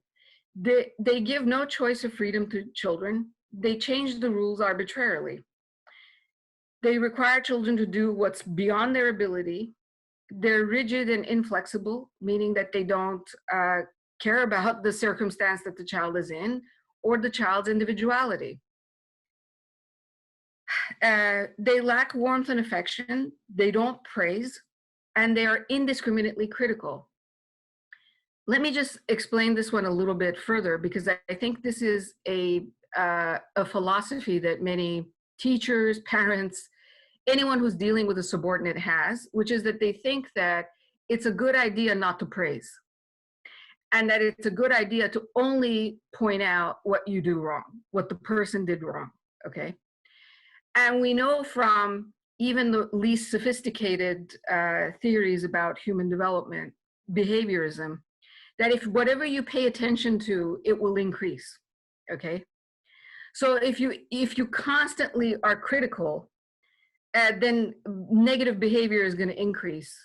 they give no choice or freedom to children. They change the rules arbitrarily. They require children to do what's beyond their ability. They're rigid and inflexible, meaning that they don't care about the circumstance that the child is in or the child's individuality. They lack warmth and affection. They don't praise, and they are indiscriminately critical. Let me just explain this one a little bit further, because I think this is a philosophy that many teachers, parents, anyone who's dealing with a subordinate has, which is that they think that it's a good idea not to praise, and that it's a good idea to only point out what you do wrong, what the person did wrong, okay? And we know from even the least sophisticated theories about human development, behaviorism, that if whatever you pay attention to, it will increase, okay? So if you constantly are critical, then negative behavior is going to increase.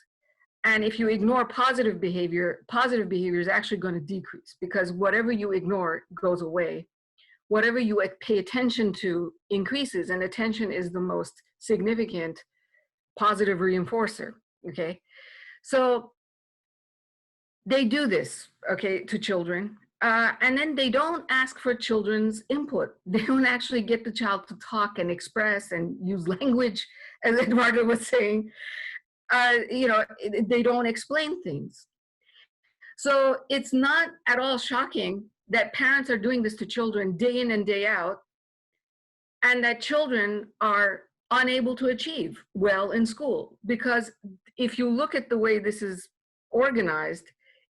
And if you ignore positive behavior is actually going to decrease, because whatever you ignore goes away. Whatever you pay attention to increases, and attention is the most significant positive reinforcer, okay? So they do this, okay, to children, and then they don't ask for children's input. They don't actually get the child to talk and express and use language, as Eduardo was saying. You know, they don't explain things. So it's not at all shocking that parents are doing this to children day in and day out, and that children are unable to achieve well in school. Because if you look at the way this is organized,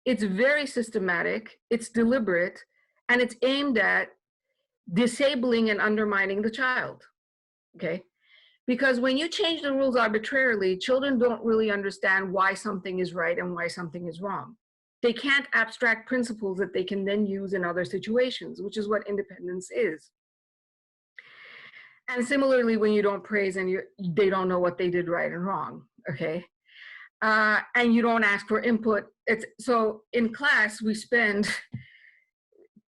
it's very systematic, it's deliberate, and it's aimed at disabling and undermining the child, okay? Because when you change the rules arbitrarily, children don't really understand why something is right and why something is wrong. They can't abstract principles that they can then use in other situations, which is what independence is. And similarly, when you don't praise and they don't know what they did right and wrong, okay? and you don't ask for input. So in class, we spend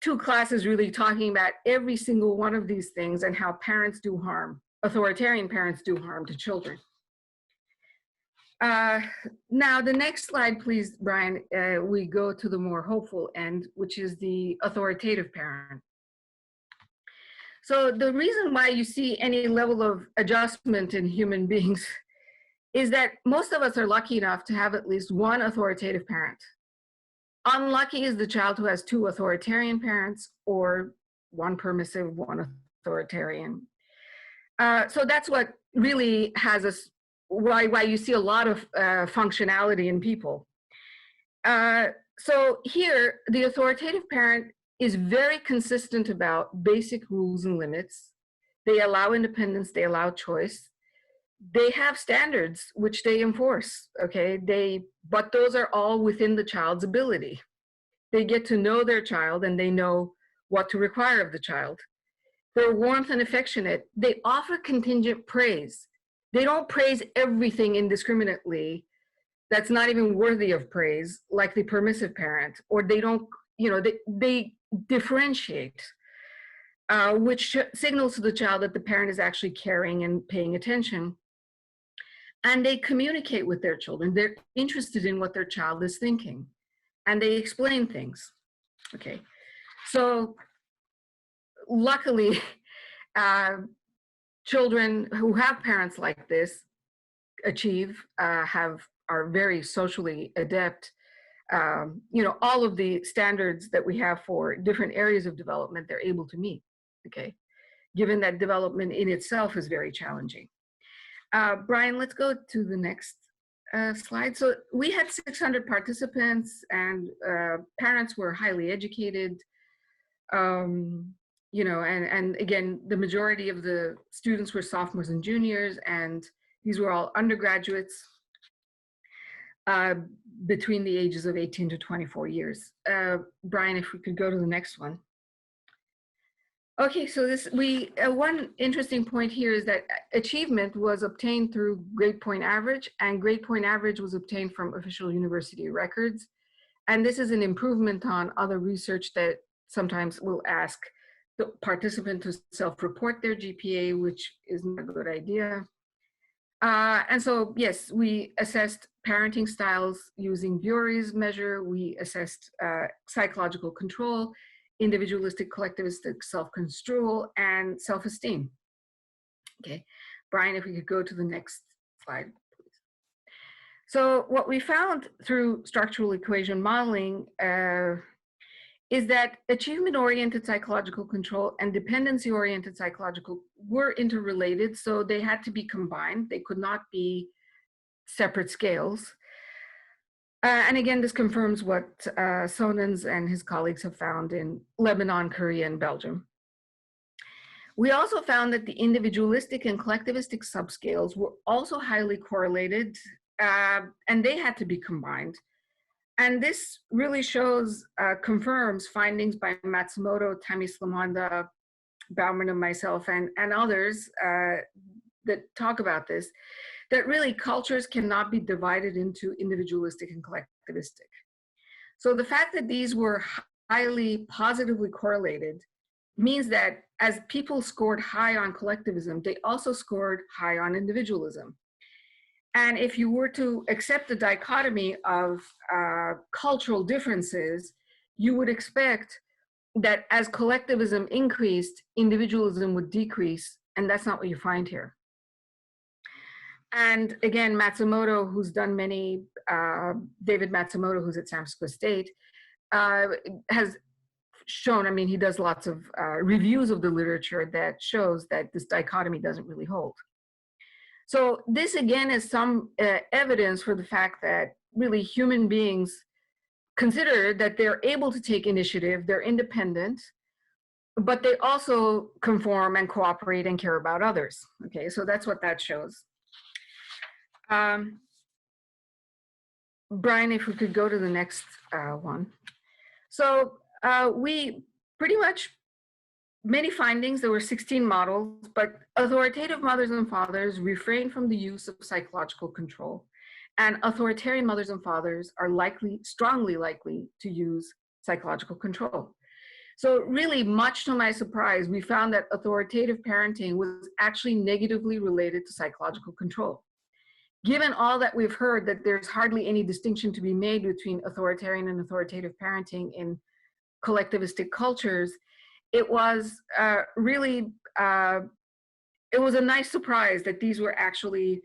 2 classes really talking about every single one of these things and how parents do harm, authoritarian parents do harm to children. Now, the next slide, please, Brian, we go to the more hopeful end, which is the authoritative parent. So the reason why you see any level of adjustment in human beings is that most of us are lucky enough to have at least one authoritative parent. Unlucky is the child who has 2 authoritarian parents or 1 permissive, 1 authoritarian. So that's what really has us, why you see a lot of functionality in people. So here, the authoritative parent is very consistent about basic rules and limits. They allow independence, they allow choice. They have standards which they enforce, okay? But those are all within the child's ability. They get to know their child and they know what to require of the child. They're warmth and affectionate. They offer contingent praise. They don't praise everything indiscriminately that's not even worthy of praise, like the permissive parent, or they don't, they differentiate, which signals to the child that the parent is actually caring and paying attention. And they communicate with their children. They're interested in what their child is thinking, and they explain things. Okay, so luckily, children who have parents like this are very socially adept. All of the standards that we have for different areas of development, they're able to meet, okay? Given that development in itself is very challenging. Brian, let's go to the next slide. So we had 600 participants, and parents were highly educated. And again, the majority of the students were sophomores and juniors, and these were all undergraduates between the ages of 18 to 24 years. Brian, if we could go to the next one. Okay, so one interesting point here is that achievement was obtained through grade point average, and grade point average was obtained from official university records. And this is an improvement on other research that sometimes will ask the participant to self-report their GPA, which is not a good idea. And so, yes, we assessed parenting styles using Bury's measure. We assessed psychological control, individualistic, collectivistic, self-construal, and self-esteem. Okay, Brian, if we could go to the next slide, please. So what we found through structural equation modeling is that achievement-oriented psychological control and dependency-oriented psychological were interrelated, so they had to be combined. They could not be separate scales. And again, this confirms what Sonens and his colleagues have found in Lebanon, Korea, and Belgium. We also found that the individualistic and collectivistic subscales were also highly correlated, and they had to be combined. And this really confirms findings by Matsumoto, Tami-Slamanda, Bauman, and myself, and others that talk about this, that really cultures cannot be divided into individualistic and collectivistic. So the fact that these were highly positively correlated means that as people scored high on collectivism, they also scored high on individualism. And if you were to accept the dichotomy of cultural differences, you would expect that as collectivism increased, individualism would decrease, and that's not what you find here. And again, Matsumoto, who's done many, David Matsumoto, who's at San Francisco State, has shown, he does lots of reviews of the literature that shows that this dichotomy doesn't really hold. So this again is some evidence for the fact that really human beings consider that they're able to take initiative, they're independent, but they also conform and cooperate and care about others. Okay, so that's what that shows. Brian, if we could go to the next one. So we pretty much, many findings, there were 16 models, but authoritative mothers and fathers refrained from the use of psychological control. And authoritarian mothers and fathers are strongly likely to use psychological control. So really, much to my surprise, we found that authoritative parenting was actually negatively related to psychological control. Given all that we've heard, that there's hardly any distinction to be made between authoritarian and authoritative parenting in collectivistic cultures, it was really, it was a nice surprise that these were actually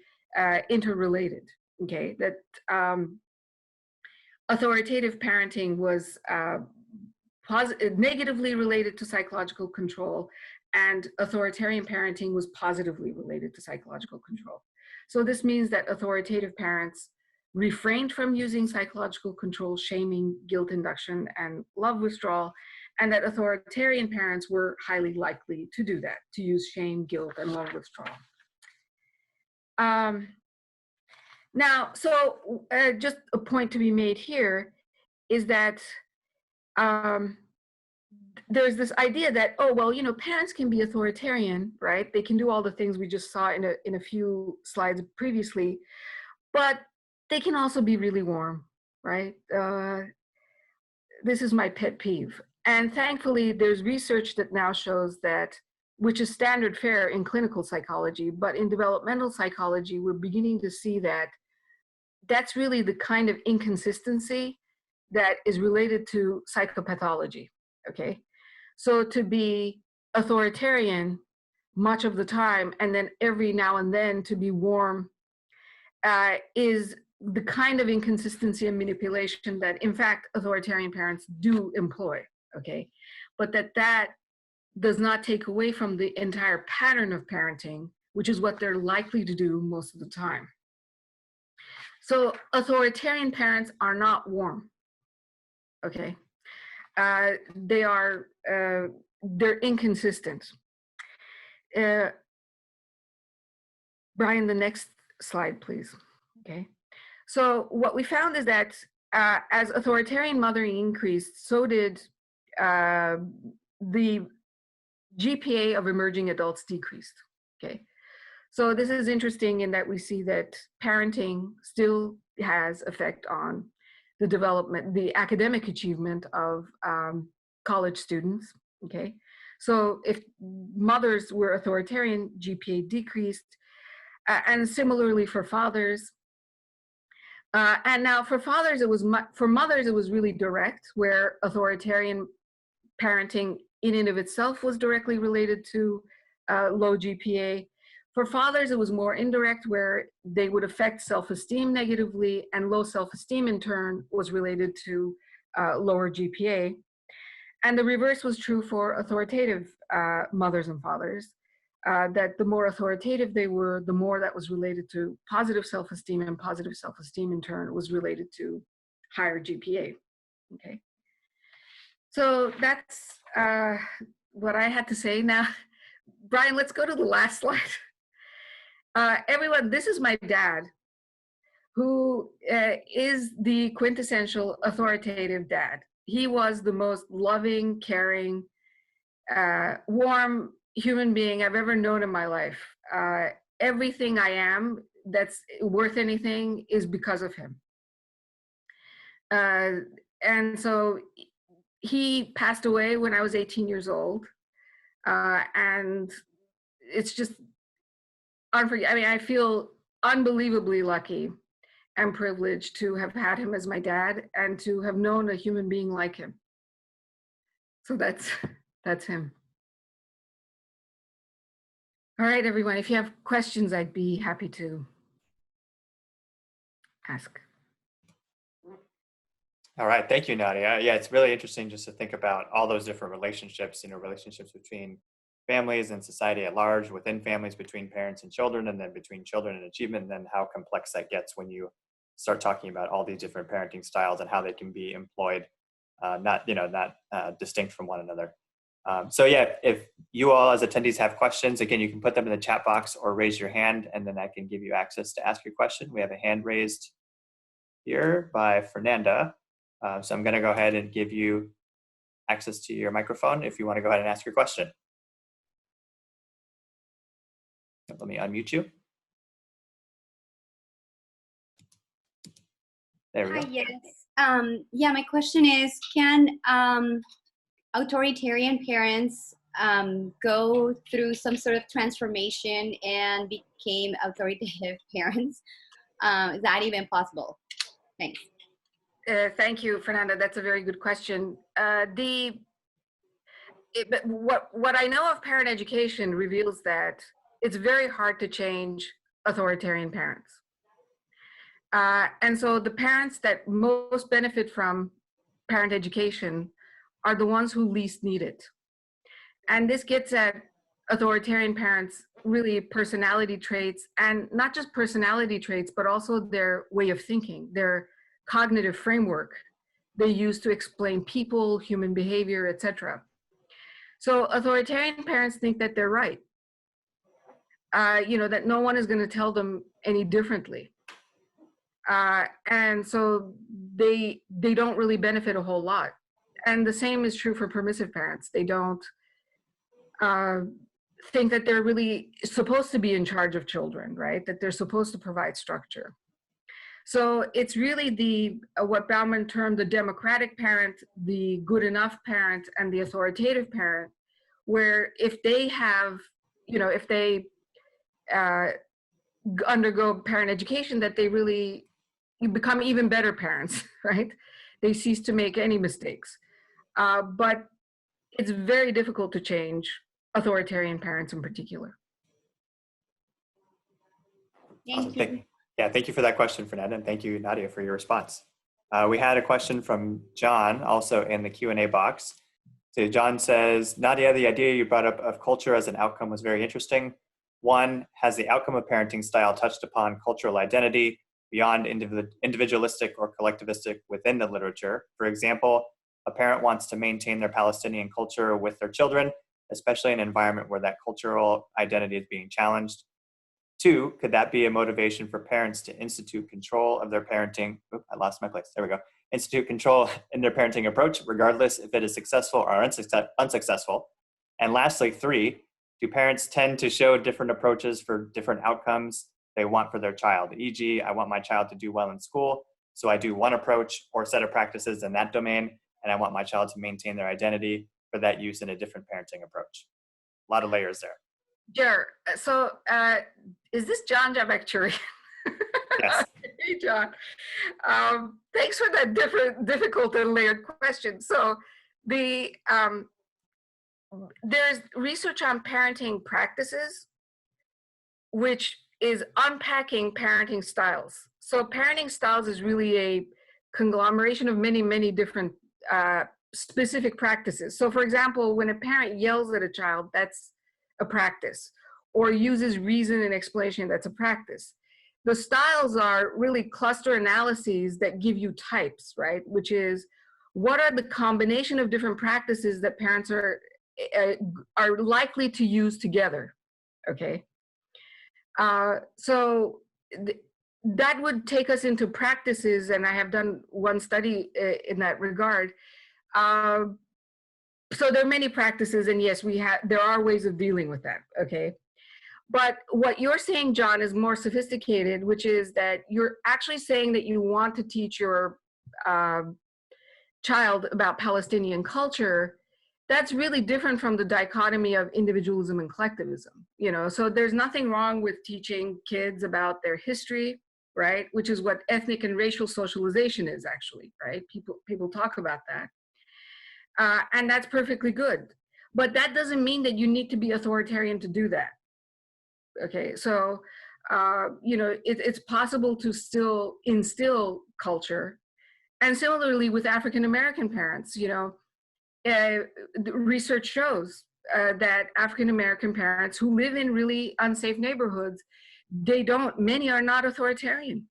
interrelated, okay? That authoritative parenting was negatively related to psychological control, and authoritarian parenting was positively related to psychological control. So this means that authoritative parents refrained from using psychological control, shaming, guilt induction, and love withdrawal, and that authoritarian parents were highly likely to do that, to use shame, guilt, and love withdrawal. Now, so just a point to be made here is that there's this idea that, oh, well, you know, parents can be authoritarian, right? They can do all the things we just saw in a few slides previously, but they can also be really warm, right? This is my pet peeve. And thankfully, there's research that now shows that, which is standard fare in clinical psychology, but in developmental psychology, we're beginning to see that that's really the kind of inconsistency that is related to psychopathology, okay? So to be authoritarian much of the time, and then every now and then to be warm, is the kind of inconsistency and manipulation that, in fact, authoritarian parents do employ, okay? But that does not take away from the entire pattern of parenting, which is what they're likely to do most of the time. So authoritarian parents are not warm, okay? They're inconsistent. Brian, the next slide, please. Okay. So what we found is that as authoritarian mothering increased, so did the GPA of emerging adults decreased. Okay. So this is interesting in that we see that parenting still has effect on the development, the academic achievement of college students, okay? So if mothers were authoritarian, GPA decreased, and similarly for fathers. And now for fathers, for mothers, it was really direct, where authoritarian parenting in and of itself was directly related to low GPA. For fathers, it was more indirect, where they would affect self-esteem negatively, and low self-esteem in turn was related to lower GPA. And the reverse was true for authoritative mothers and fathers, that the more authoritative they were, the more that was related to positive self-esteem, and positive self-esteem in turn was related to higher GPA, okay? So that's what I had to say. Now, Brian, let's go to the last slide. Everyone, this is my dad, who is the quintessential authoritative dad. He was the most loving, caring, warm human being I've ever known in my life. Everything I am that's worth anything is because of him. And so he passed away when I was 18 years old. And it's just unforgettable. I mean, I feel unbelievably lucky and privileged to have had him as my dad and to have known a human being like him. So that's him. All right, everyone, if you have questions, I'd be happy to ask. All right, thank you, Nadia. Yeah, it's really interesting just to think about all those different relationships, relationships between families and society at large, within families, between parents and children, and then between children and achievement, and then how complex that gets when you start talking about all these different parenting styles and how they can be employed, not distinct from one another. So yeah, if you all as attendees have questions, again, you can put them in the chat box or raise your hand, and then I can give you access to ask your question. We have a hand raised here by Fernanda. So I'm going to go ahead and give you access to your microphone if you want to go ahead and ask your question. Let me unmute you. There we Hi, go. yes. Yeah, my question is, can authoritarian parents go through some sort of transformation and become authoritative parents? Is that even possible? Thanks. Thank you, Fernanda. That's a very good question. But what I know of parent education reveals that it's very hard to change authoritarian parents. And so the parents that most benefit from parent education are the ones who least need it. And this gets at authoritarian parents' really personality traits, and not just personality traits, but also their way of thinking, their cognitive framework they use to explain people, human behavior, etc. So authoritarian parents think that they're right, that no one is going to tell them any differently. And so they don't really benefit a whole lot. And the same is true for permissive parents. They don't think that they're really supposed to be in charge of children, right? That they're supposed to provide structure. So it's really what Bauman termed the democratic parent, the good enough parent, and the authoritative parent, where if they have, if they undergo parent education, that they really become even better parents, right? They cease to make any mistakes. But it's very difficult to change authoritarian parents in particular. Thank you. Yeah, thank you for that question, Fernanda, and thank you, Nadia, for your response. We had a question from John, also in the Q&A box. So John says, Nadia, the idea you brought up of culture as an outcome was very interesting. One, has the outcome of parenting style touched upon cultural identity beyond individualistic or collectivistic within the literature? For example, a parent wants to maintain their Palestinian culture with their children, especially in an environment where that cultural identity is being challenged. Two, could that be a motivation for parents to institute control of their parenting? Oop, I lost my place. There we go. Institute control in their parenting approach, regardless if it is successful or unsuccessful. And lastly, three, do parents tend to show different approaches for different outcomes they want for their child? E.g., I want my child to do well in school, so I do one approach or set of practices in that domain, and I want my child to maintain their identity for that use in a different parenting approach. A lot of layers there. Sure. So is this John Javekchuri? Yes. Hey, John. Thanks for that difficult and layered question. So there's research on parenting practices, which is unpacking parenting styles. So parenting styles is really a conglomeration of many, many different specific practices. So for example, when a parent yells at a child, that's a practice, or uses reason and explanation, that's a practice. The styles are really cluster analyses that give you types, right? Which is, what are the combination of different practices that parents are likely to use together, okay? So that would take us into practices, and I have done one study in that regard. So there are many practices, and yes, there are ways of dealing with that, okay? But what you're saying, John, is more sophisticated, which is that you're actually saying that you want to teach your child about Palestinian culture. That's really different from the dichotomy of individualism and collectivism, So there's nothing wrong with teaching kids about their history, right? Which is what ethnic and racial socialization is, actually, right? People talk about that. And that's perfectly good. But that doesn't mean that you need to be authoritarian to do that. Okay, so, it's possible to still instill culture. And similarly with African-American parents, research shows that African-American parents who live in really unsafe neighborhoods, many are not authoritarian.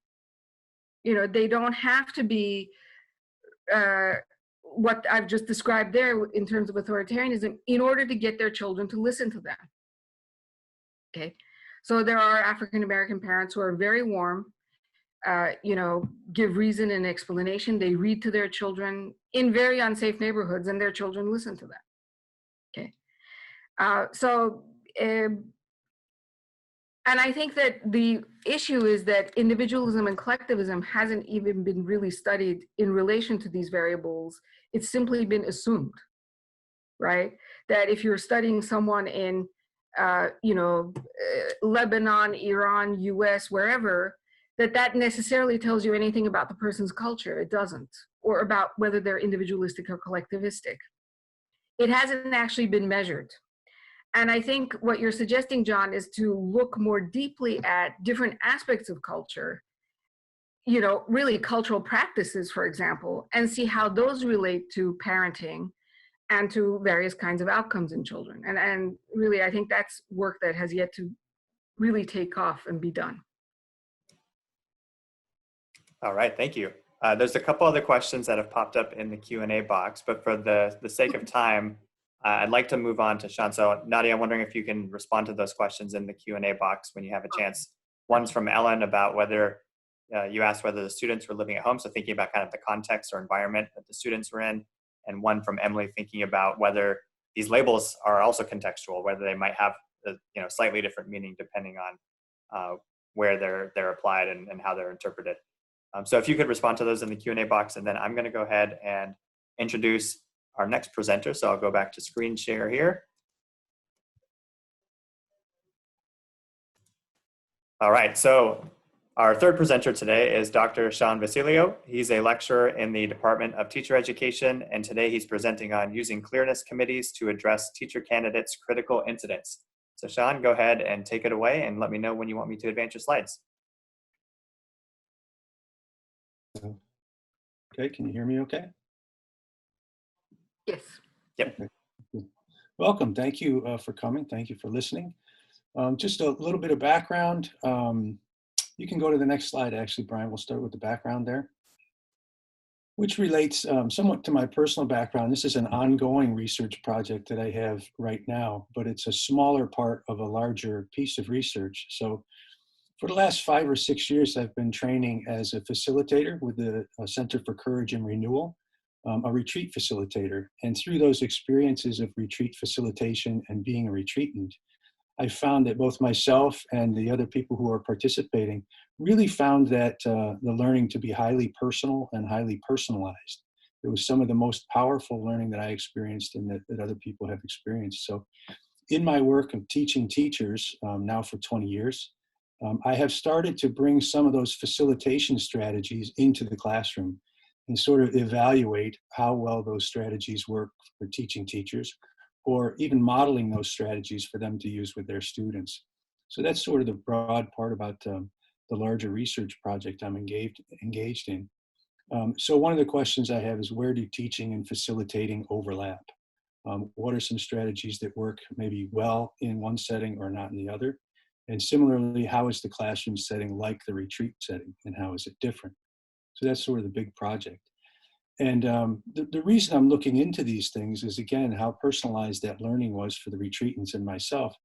They don't have to be what I've just described there in terms of authoritarianism in order to get their children to listen to them. Okay, so there are African-American parents who are very warm, give reason and explanation. They read to their children in very unsafe neighborhoods, and their children listen to them. Okay, And I think that the issue is that individualism and collectivism hasn't even been really studied in relation to these variables. It's simply been assumed, right? That if you're studying someone in, Lebanon, Iran, US, wherever, that necessarily tells you anything about the person's culture. It doesn't, or about whether they're individualistic or collectivistic. It hasn't actually been measured. And I think what you're suggesting, John, is to look more deeply at different aspects of culture, really cultural practices, for example, and see how those relate to parenting and to various kinds of outcomes in children. And really, I think that's work that has yet to really take off and be done. All right, thank you. There's a couple other questions that have popped up in the Q&A box, but for the sake of time, I'd like to move on to Shawn. So Nadia, I'm wondering if you can respond to those questions in the Q&A box when you have a chance. One's from Ellen about whether, you asked whether the students were living at home, so thinking about kind of the context or environment that the students were in. And one from Emily thinking about whether these labels are also contextual, whether they might have a slightly different meaning depending on where they're applied and how they're interpreted. So if you could respond to those in the Q&A box, and then I'm going to go ahead and introduce our next presenter. So I'll go back to screen share here. All right, so our third presenter today is Dr. Shawn Vecellio. He's a lecturer in the Department of Teacher Education, and today he's presenting on using clearness committees to address teacher candidates' critical incidents. So Shawn, go ahead and take it away and let me know when you want me to advance your slides. Okay, can you hear me okay? Yes. Yep. Okay. Welcome, thank you for coming, thank you for listening. Just a little bit of background. You can go to the next slide, actually, Brian. We'll start with the background there, which relates somewhat to my personal background. This is an ongoing research project that I have right now, but it's a smaller part of a larger piece of research. So for the last 5 or 6 years, I've been training as a facilitator with the Center for Courage and Renewal, a retreat facilitator. And through those experiences of retreat facilitation and being a retreatant, I found that both myself and the other people who are participating really found that the learning to be highly personal and highly personalized. It was some of the most powerful learning that I experienced and that other people have experienced. So in my work of teaching teachers now for 20 years, I have started to bring some of those facilitation strategies into the classroom and sort of evaluate how well those strategies work for teaching teachers, or even modeling those strategies for them to use with their students. So that's sort of the broad part about the larger research project I'm engaged in. So one of the questions I have is, where do teaching and facilitating overlap? What are some strategies that work maybe well in one setting or not in the other? And similarly, how is the classroom setting like the retreat setting, and how is it different? So that's sort of the big project. And the reason I'm looking into these things is, again, how personalized that learning was for the retreatants and myself.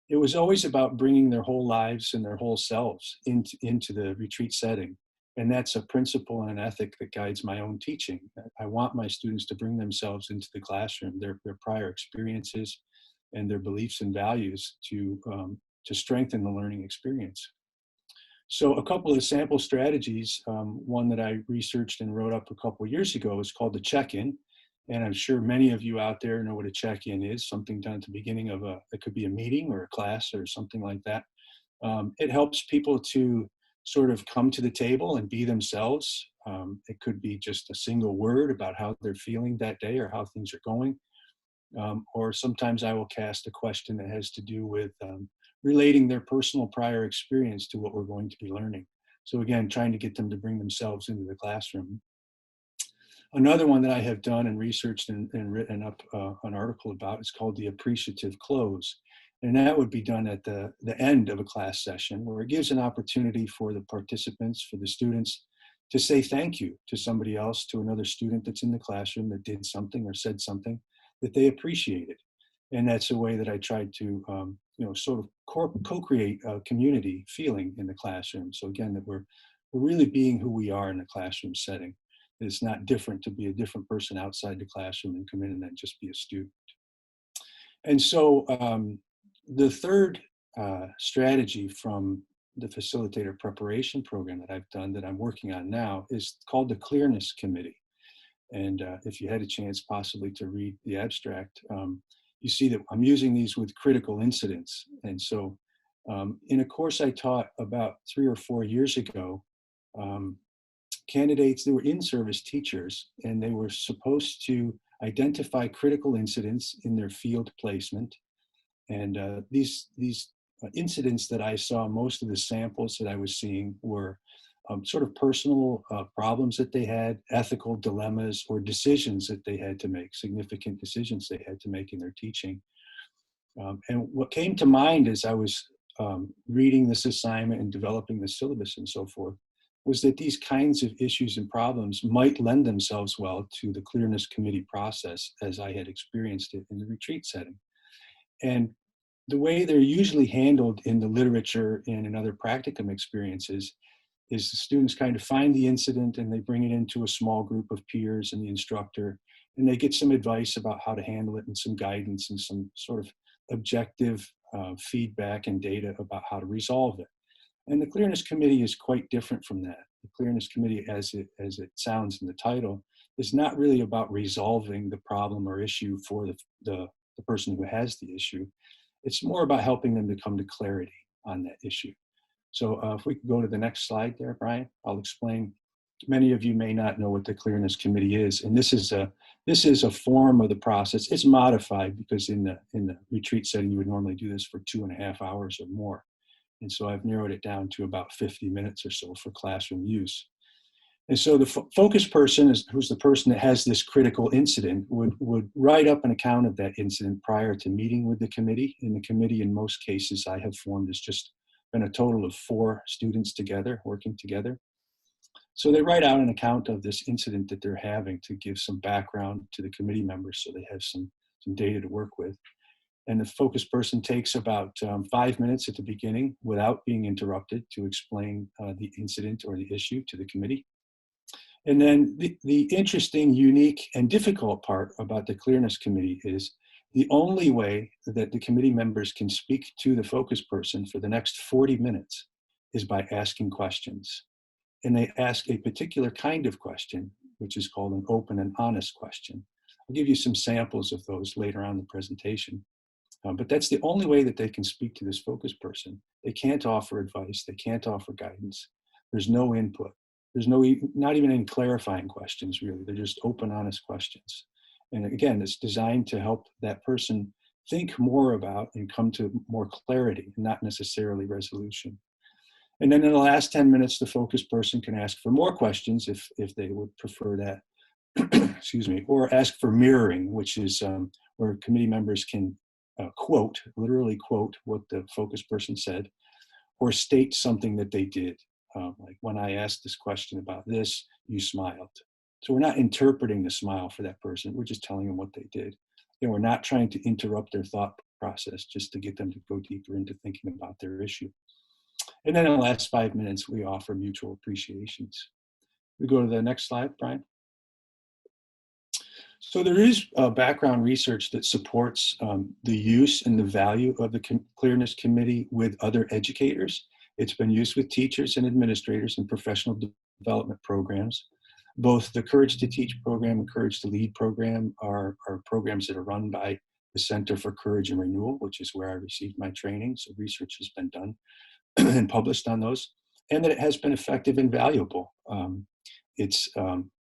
It was always about bringing their whole lives and their whole selves into the retreat setting. And that's a principle and an ethic that guides my own teaching. I want my students to bring themselves into the classroom, their prior experiences and their beliefs and values to strengthen the learning experience. So a couple of sample strategies, one that I researched and wrote up a couple of years ago is called the check-in. And I'm sure many of you out there know what a check-in is, something done at the beginning of it could be a meeting or a class or something like that. It helps people to sort of come to the table and be themselves. It could be just a single word about how they're feeling that day or how things are going. Or sometimes I will cast a question that has to do with relating their personal prior experience to what we're going to be learning. So again, trying to get them to bring themselves into the classroom. Another one that I have done and researched and written up an article about is called the appreciative close. And that would be done at the end of a class session, where it gives an opportunity for the participants, for the students, to say thank you to somebody else, to another student that's in the classroom that did something or said something that they appreciated. And that's a way that I tried to sort of co-create a community feeling in the classroom. So again, that we're really being who we are in the classroom setting. It's not different to be a different person outside the classroom and come in and then just be a student. And so the third strategy from the facilitator preparation program that I've done that I'm working on now is called the Clearness Committee. And if you had a chance possibly to read the abstract, you see that I'm using these with critical incidents. And so in a course I taught about 3 or 4 years ago, candidates, they were in-service teachers, and they were supposed to identify critical incidents in their field placement. And these incidents that I saw, most of the samples that I was seeing were sort of personal problems that they had, ethical dilemmas, or decisions that they had to make, significant decisions they had to make in their teaching. And what came to mind as I was reading this assignment and developing the syllabus and so forth was that these kinds of issues and problems might lend themselves well to the Clearness Committee process as I had experienced it in the retreat setting. And the way they're usually handled in the literature and in other practicum experiences is the students kind of find the incident and they bring it into a small group of peers and the instructor, and they get some advice about how to handle it and some guidance and some sort of objective feedback and data about how to resolve it. And the Clearness Committee is quite different from that. The Clearness Committee, as it sounds in the title, is not really about resolving the problem or issue for the person who has the issue. It's more about helping them to come to clarity on that issue. So if we could go to the next slide there, Brian, I'll explain. Many of you may not know what the Clearness Committee is, and this is a form of the process. It's modified because in the retreat setting, you would normally do this for 2.5 hours or more. And so I've narrowed it down to about 50 minutes or so for classroom use. And so the focus person, who's the person that has this critical incident, would write up an account of that incident prior to meeting with the committee. And the committee, in most cases, I have formed has just been a total of 4 students together, working together. So they write out an account of this incident that they're having to give some background to the committee members so they have some data to work with. And the focus person takes about 5 minutes at the beginning without being interrupted to explain the incident or the issue to the committee. And then the interesting, unique, and difficult part about the Clearness Committee is the only way that the committee members can speak to the focus person for the next 40 minutes is by asking questions. And they ask a particular kind of question, which is called an open and honest question. I'll give you some samples of those later on in the presentation. But that's the only way that they can speak to this focus person. They can't offer advice. They can't offer guidance. There's no input. There's not even any clarifying questions, really. They're just open, honest questions. And again, it's designed to help that person think more about and come to more clarity, not necessarily resolution. And then in the last 10 minutes, the focus person can ask for more questions if they would prefer that, excuse me, or ask for mirroring, which is where committee members can literally quote what the focus person said, or state something that they did. Like, when I asked this question about this, you smiled. So we're not interpreting the smile for that person. We're just telling them what they did. And we're not trying to interrupt their thought process just to get them to go deeper into thinking about their issue. And then in the last 5 minutes, we offer mutual appreciations. We go to the next slide, Brian. So there is background research that supports the use and the value of the Clearness Committee with other educators. It's been used with teachers and administrators in professional development programs. Both the Courage to Teach program and Courage to Lead program are programs that are run by the Center for Courage and Renewal, which is where I received my training. So research has been done and published on those, and that it has been effective and valuable. It's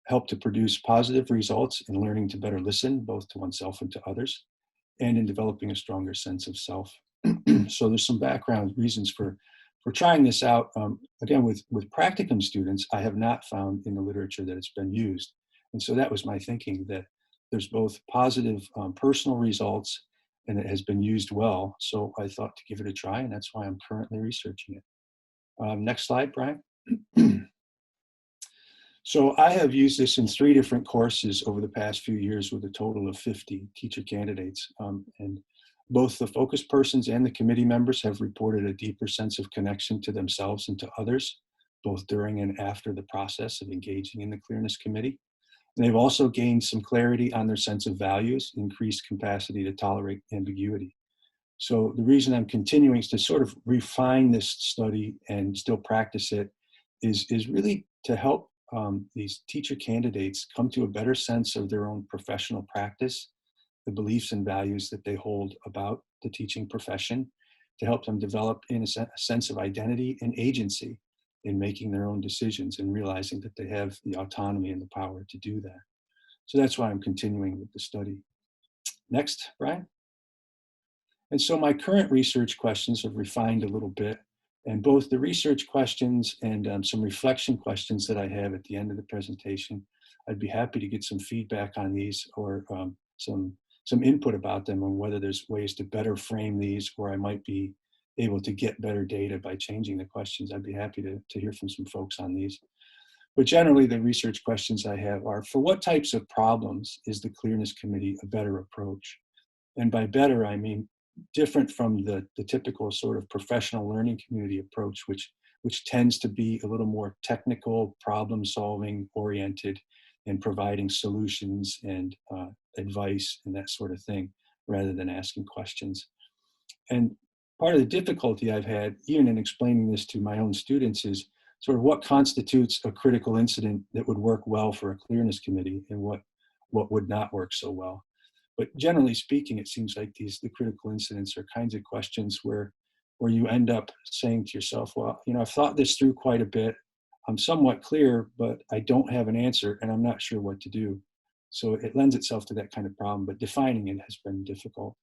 helped to produce positive results in learning to better listen, both to oneself and to others, and in developing a stronger sense of self. So there's some background reasons for trying this out. Again, with practicum students, I have not found in the literature that it's been used. And so that was my thinking, that there's both positive personal results and it has been used well. So I thought to give it a try, and that's why I'm currently researching it. Next slide, Brian. So I have used this in 3 different courses over the past few years with a total of 50 teacher candidates. And both the focus persons and the committee members have reported a deeper sense of connection to themselves and to others, both during and after the process of engaging in the Clearness Committee. And they've also gained some clarity on their sense of values, increased capacity to tolerate ambiguity. So the reason I'm continuing is to sort of refine this study and still practice it is really to help these teacher candidates come to a better sense of their own professional practice, the beliefs and values that they hold about the teaching profession, to help them develop in a sense of identity and agency in making their own decisions and realizing that they have the autonomy and the power to do that. So that's why I'm continuing with the study. Next, Brian. And so my current research questions have refined a little bit, and both the research questions and some reflection questions that I have at the end of the presentation, I'd be happy to get some feedback on these or some input about them on whether there's ways to better frame these, or I might be able to get better data by changing the questions. I'd be happy to hear from some folks on these. But generally, the research questions I have are, for what types of problems is the Clearness Committee a better approach? And by better, I mean different from the typical sort of professional learning community approach, which tends to be a little more technical, problem-solving oriented, and providing solutions and advice and that sort of thing, rather than asking questions. And part of the difficulty I've had, even in explaining this to my own students, is sort of what constitutes a critical incident that would work well for a Clearness Committee and what would not work so well. But generally speaking, it seems like the critical incidents are kinds of questions where you end up saying to yourself, well, you know, I've thought this through quite a bit. I'm somewhat clear, but I don't have an answer and I'm not sure what to do. So it lends itself to that kind of problem, but defining it has been difficult.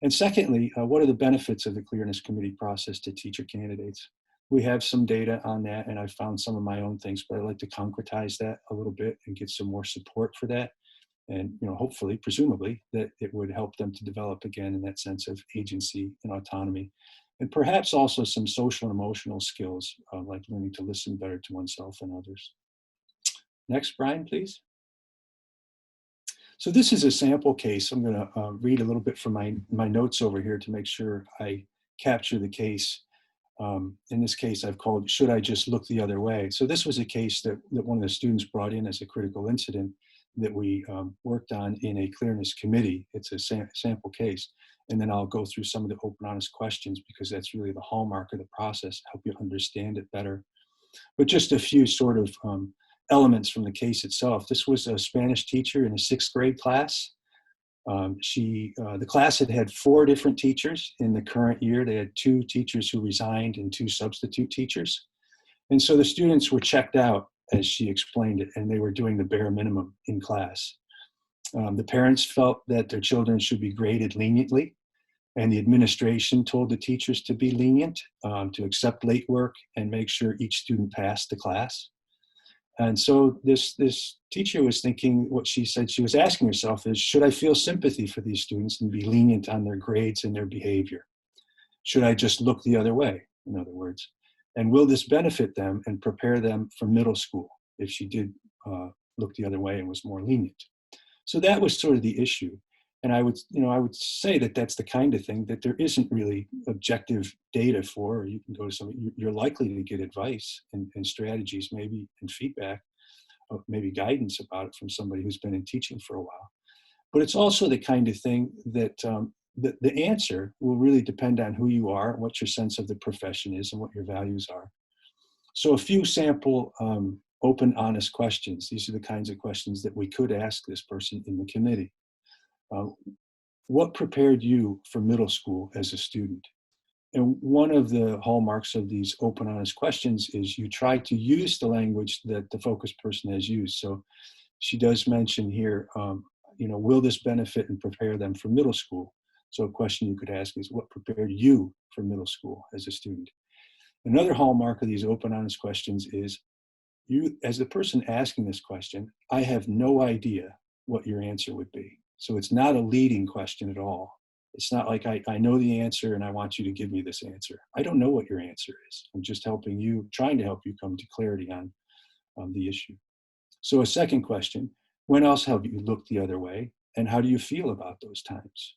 And secondly, what are the benefits of the Clearness Committee process to teacher candidates? We have some data on that, and I've found some of my own things, but I'd like to concretize that a little bit and get some more support for that. And, you know, hopefully, presumably, that it would help them to develop again in that sense of agency and autonomy. And perhaps also some social and emotional skills, like learning to listen better to oneself and others. Next, Brian, please. So this is a sample case. I'm going to read a little bit from my notes over here to make sure I capture the case. In this case, I've called, "Should I Just Look the Other Way?" So this was a case that one of the students brought in as a critical incident that we worked on in a Clearness committee. It's a sample case. And then I'll go through some of the open, honest questions because that's really the hallmark of the process, help you understand it better. But just a few sort of elements from the case itself. This was a Spanish teacher in a 6th grade class. The class had 4 different teachers in the current year. They had 2 teachers who resigned and 2 substitute teachers. And so the students were checked out, as she explained it, and they were doing the bare minimum in class. The parents felt that their children should be graded leniently, and the administration told the teachers to be lenient, to accept late work and make sure each student passed the class. And so this teacher was thinking, what she said she was asking herself is, should I feel sympathy for these students and be lenient on their grades and their behavior? Should I just look the other way, in other words? And will this benefit them and prepare them for middle school if she did look the other way and was more lenient? So that was sort of the issue. And I would say that that's the kind of thing that there isn't really objective data for, or you can go to somebody, you're likely to get advice and strategies, maybe, and feedback, or maybe guidance about it from somebody who's been in teaching for a while. But it's also the kind of thing that the answer will really depend on who you are and what your sense of the profession is and what your values are. So a few sample open, honest questions. These are the kinds of questions that we could ask this person in the committee. What prepared you for middle school as a student? And one of the hallmarks of these open, honest questions is you try to use the language that the focus person has used. So she does mention here, will this benefit and prepare them for middle school? So a question you could ask is, what prepared you for middle school as a student? Another hallmark of these open, honest questions is, you, as the person asking this question, I have no idea what your answer would be. So it's not a leading question at all. It's not like I know the answer and I want you to give me this answer. I don't know what your answer is. I'm just trying to help you come to clarity on the issue. So a second question, when else have you looked the other way? And how do you feel about those times?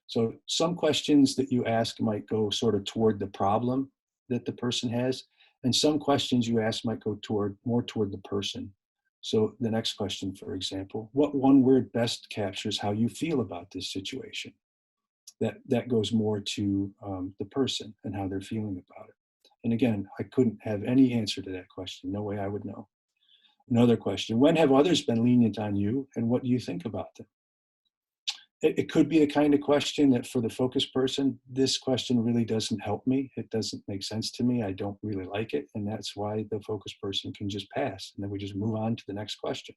So some questions that you ask might go sort of toward the problem that the person has. And some questions you ask might go more toward the person. So the next question, for example, what one word best captures how you feel about this situation? that goes more to the person and how they're feeling about it. And again, I couldn't have any answer to that question. No way I would know. Another question, when have others been lenient on you and what do you think about them? It could be the kind of question that for the focus person, this question really doesn't help me. It doesn't make sense to me. I don't really like it. And that's why the focus person can just pass. And then we just move on to the next question.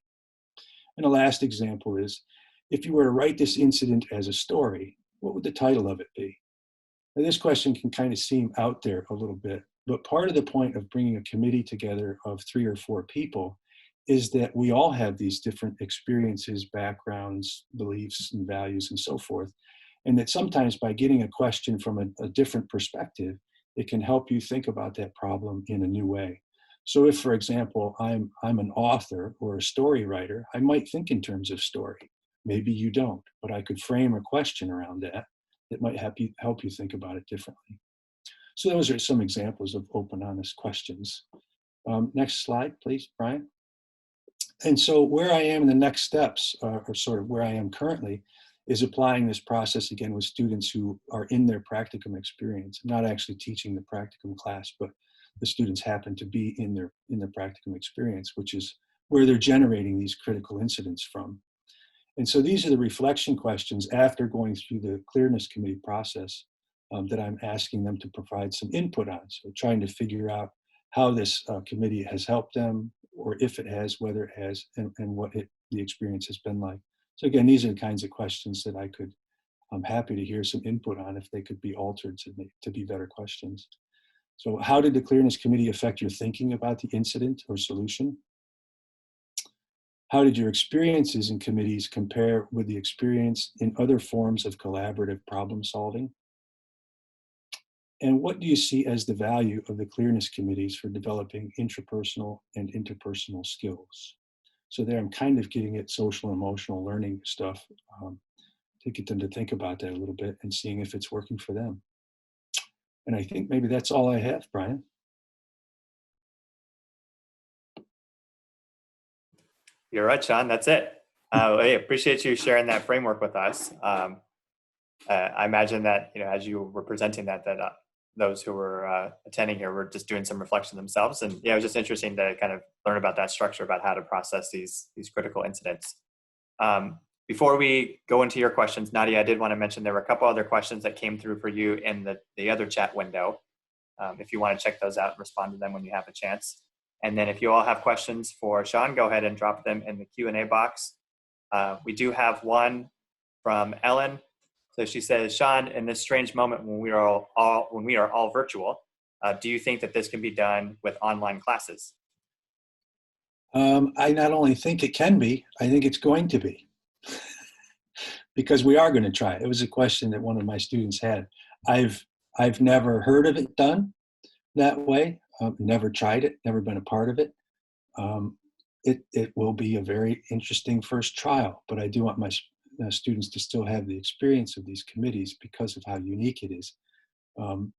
And the last example is, if you were to write this incident as a story, what would the title of it be? Now, this question can kind of seem out there a little bit, but part of the point of bringing a committee together of 3 or 4 people is that we all have these different experiences, backgrounds, beliefs, and values, and so forth. And that sometimes by getting a question from a different perspective, it can help you think about that problem in a new way. So if, for example, I'm an author or a story writer, I might think in terms of story. Maybe you don't, but I could frame a question around that might help you think about it differently. So those are some examples of open, honest questions. Next slide, please, Brian. And so where I am in the next steps, or sort of where I am currently, is applying this process again with students who are in their practicum experience. I'm not actually teaching the practicum class, but the students happen to be in their practicum experience, which is where they're generating these critical incidents from. And so these are the reflection questions after going through the Clearness Committee process that I'm asking them to provide some input on. So trying to figure out how this committee has helped them, or if it has, whether it has, and what the experience has been like. So again, these are the kinds of questions that I'm happy to hear some input on if they could be altered to be better questions. So how did the Clearness Committee affect your thinking about the incident or solution? How did your experiences in committees compare with the experience in other forms of collaborative problem solving? And what do you see as the value of the Clearness Committees for developing intrapersonal and interpersonal skills? So there I'm kind of getting at social emotional learning stuff to get them to think about that a little bit and seeing if it's working for them. And I think maybe that's all I have, Brian. You're right, Shawn. That's it. I appreciate you sharing that framework with us. I imagine that, as you were presenting that those who were attending here were just doing some reflection themselves. And yeah, it was just interesting to kind of learn about that structure, about how to process these critical incidents. Before we go into your questions, Nadia, I did want to mention there were a couple other questions that came through for you in the other chat window. If you want to check those out and respond to them when you have a chance. And then if you all have questions for Shawn, go ahead and drop them in the Q&A box. We do have one from Ellen. So she says, Shawn, in this strange moment when we are all virtual, do you think that this can be done with online classes? I not only think it can be, I think it's going to be. Because we are going to try it. It was a question that one of my students had. I've never heard of it done that way. Never tried it, never been a part of it. It will be a very interesting first trial, but I do want my students to still have the experience of these committees because of how unique it is. And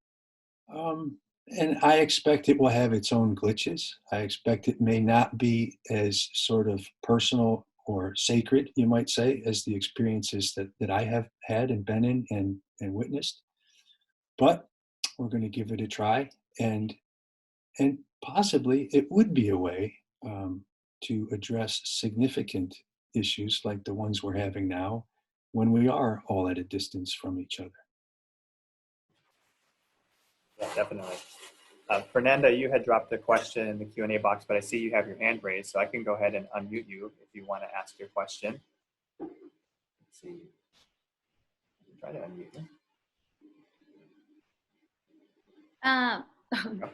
I expect it will have its own glitches. I expect it may not be as sort of personal or sacred, you might say, as the experiences that I have had and been in and witnessed. But we're going to give it a try, and possibly it would be a way to address significant issues like the ones we're having now when we are all at a distance from each other. Yeah, definitely. Fernanda, you had dropped the question in the Q&A box, but I see you have your hand raised, so I can go ahead and unmute you if you want to ask your question. Let's see. Try to unmute you.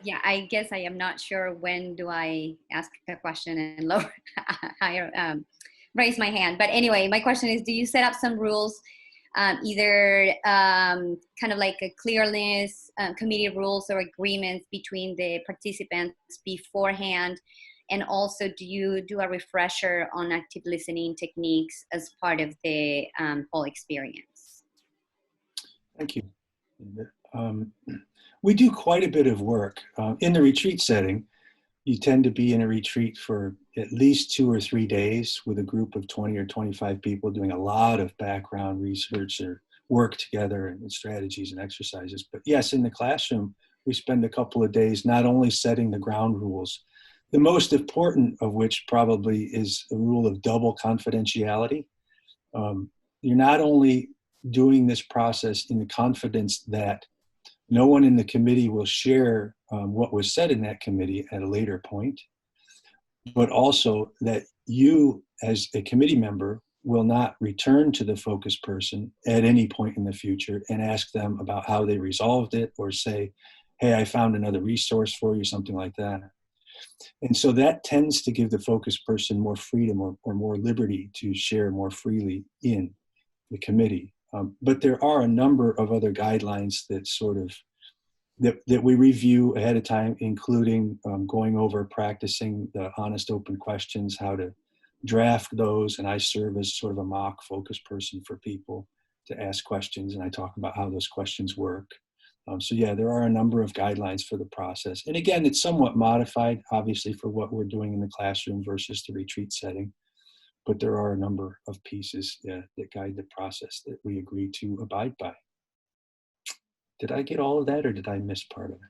Yeah, I guess I am not sure when do I ask a question and lower, raise my hand. But anyway, my question is, do you set up some rules, either kind of like a clearness, committee rules or agreements between the participants beforehand? And also, do you do a refresher on active listening techniques as part of the whole experience? Thank you. We do quite a bit of work. In the retreat setting, you tend to be in a retreat for at least 2 or 3 days with a group of 20 or 25 people doing a lot of background research or work together and strategies and exercises. But yes, in the classroom, we spend a couple of days not only setting the ground rules, the most important of which probably is the rule of double confidentiality. You're not only doing this process in the confidence that no one in the committee will share what was said in that committee at a later point, but also that you as a committee member will not return to the focus person at any point in the future and ask them about how they resolved it, or say, hey, I found another resource for you, something like that. And so that tends to give the focus person more freedom or more liberty to share more freely in the committee. But there are a number of other guidelines that sort of, that we review ahead of time, including going over practicing the honest open questions, how to draft those. And I serve as sort of a mock focus person for people to ask questions, and I talk about how those questions work. So yeah, there are a number of guidelines for the process. And again, it's somewhat modified, obviously, for what we're doing in the classroom versus the retreat setting. But there are a number of pieces that guide the process that we agree to abide by. Did I get all of that, or did I miss part of it?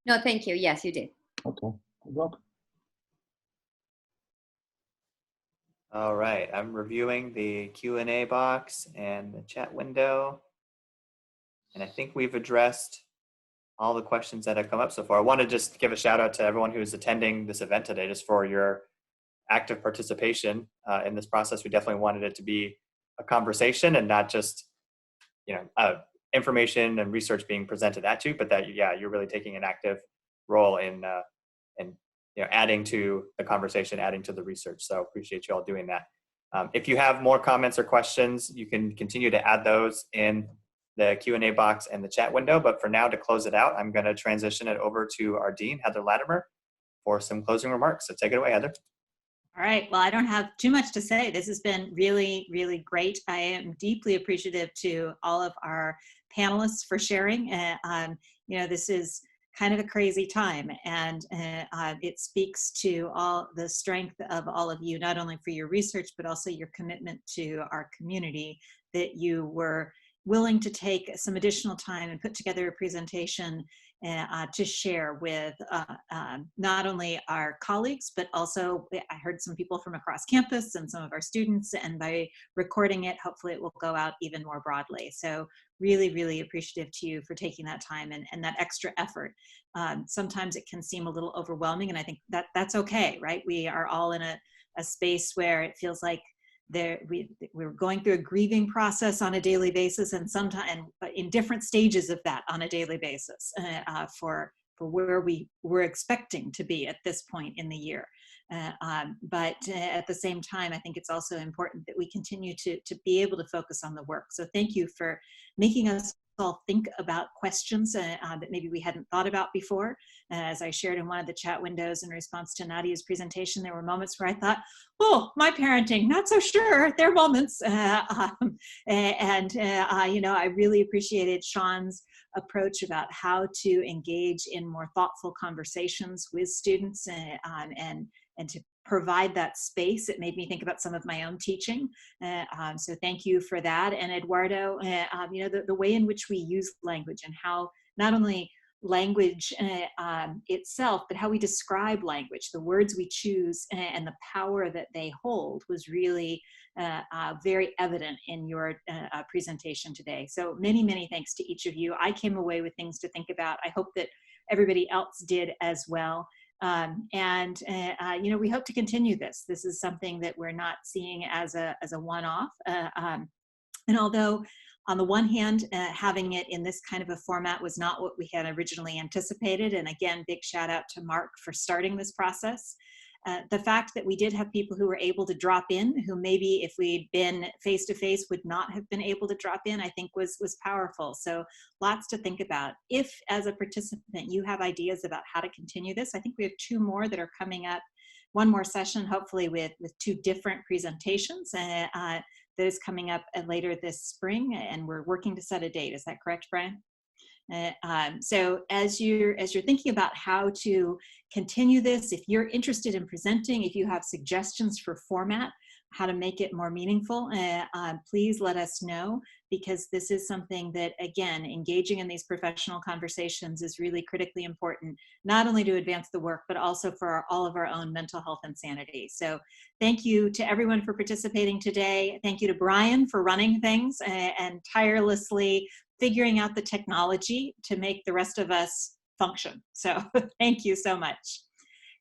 No, thank you. Yes, you did. Okay, you're welcome. All right, I'm reviewing the Q&A box and the chat window. And I think we've addressed all the questions that have come up so far. I want to just give a shout out to everyone who's attending this event today, just for your active participation in this process. We definitely wanted it to be a conversation and not just, information and research being presented at you, but that, you're really taking an active role in adding to the conversation, adding to the research. So appreciate you all doing that. If you have more comments or questions, you can continue to add those in the Q&A box and the chat window. But for now, to close it out, I'm going to transition it over to our Dean, Heather Latimer, for some closing remarks. So take it away, Heather. All right. Well, I don't have too much to say. This has been really, really great. I am deeply appreciative to all of our panelists for sharing. This is kind of a crazy time, and it speaks to all the strength of all of you, not only for your research, but also your commitment to our community, that you were willing to take some additional time and put together a presentation to share with not only our colleagues, but also I heard some people from across campus and some of our students, and by recording it, hopefully it will go out even more broadly. So really, really appreciative to you for taking that time and that extra effort. Sometimes it can seem a little overwhelming, and I think that's okay, right? We are all in a space where it feels like we're going through a grieving process on a daily basis, and sometimes in different stages of that on a daily basis for where we were expecting to be at this point in the year. But at the same time, I think it's also important that we continue to be able to focus on the work. So thank you for making us all think about questions that maybe we hadn't thought about before. As I shared in one of the chat windows in response to Nadia's presentation, there were moments where I thought, oh, my parenting, not so sure. There are moments. I really appreciated Shawn's approach about how to engage in more thoughtful conversations with students and to provide that space. It made me think about some of my own teaching. So thank you for that. And Eduardo, the way in which we use language and how not only language itself, but how we describe language, the words we choose and the power that they hold was really very evident in your presentation today. So many, many thanks to each of you. I came away with things to think about. I hope that everybody else did as well. We hope to continue this. This is something that we're not seeing as a one-off. And although on the one hand, having it in this kind of a format was not what we had originally anticipated. And again, big shout out to Mark for starting this process. The fact that we did have people who were able to drop in, who maybe if we'd been face-to-face would not have been able to drop in, I think was powerful. So lots to think about. If as a participant, you have ideas about how to continue this, I think we have 2 more that are coming up. One more session, hopefully with 2 different presentations that is coming up later this spring, and we're working to set a date. Is that correct, Brian? So as you're thinking about how to continue this, if you're interested in presenting, if you have suggestions for format, how to make it more meaningful, please let us know, because this is something that, again, engaging in these professional conversations is really critically important, not only to advance the work, but also for all of our own mental health and sanity. So thank you to everyone for participating today. Thank you to Brian for running things and tirelessly figuring out the technology to make the rest of us function. So thank you so much.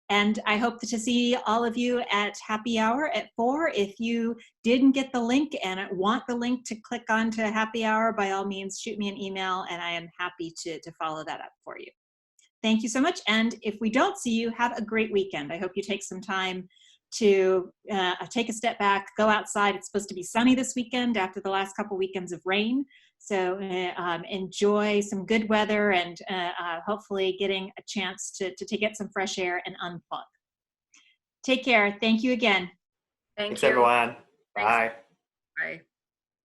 And I hope to see all of you at happy hour at 4. If you didn't get the link and want the link to click on to happy hour, by all means, shoot me an email and I am happy to follow that up for you. Thank you so much. And if we don't see you, have a great weekend. I hope you take some time to take a step back, go outside. It's supposed to be sunny this weekend after the last couple weekends of rain. So enjoy some good weather and hopefully getting a chance to get some fresh air and unplug. Take care. Thank you again. Thanks everyone. Bye.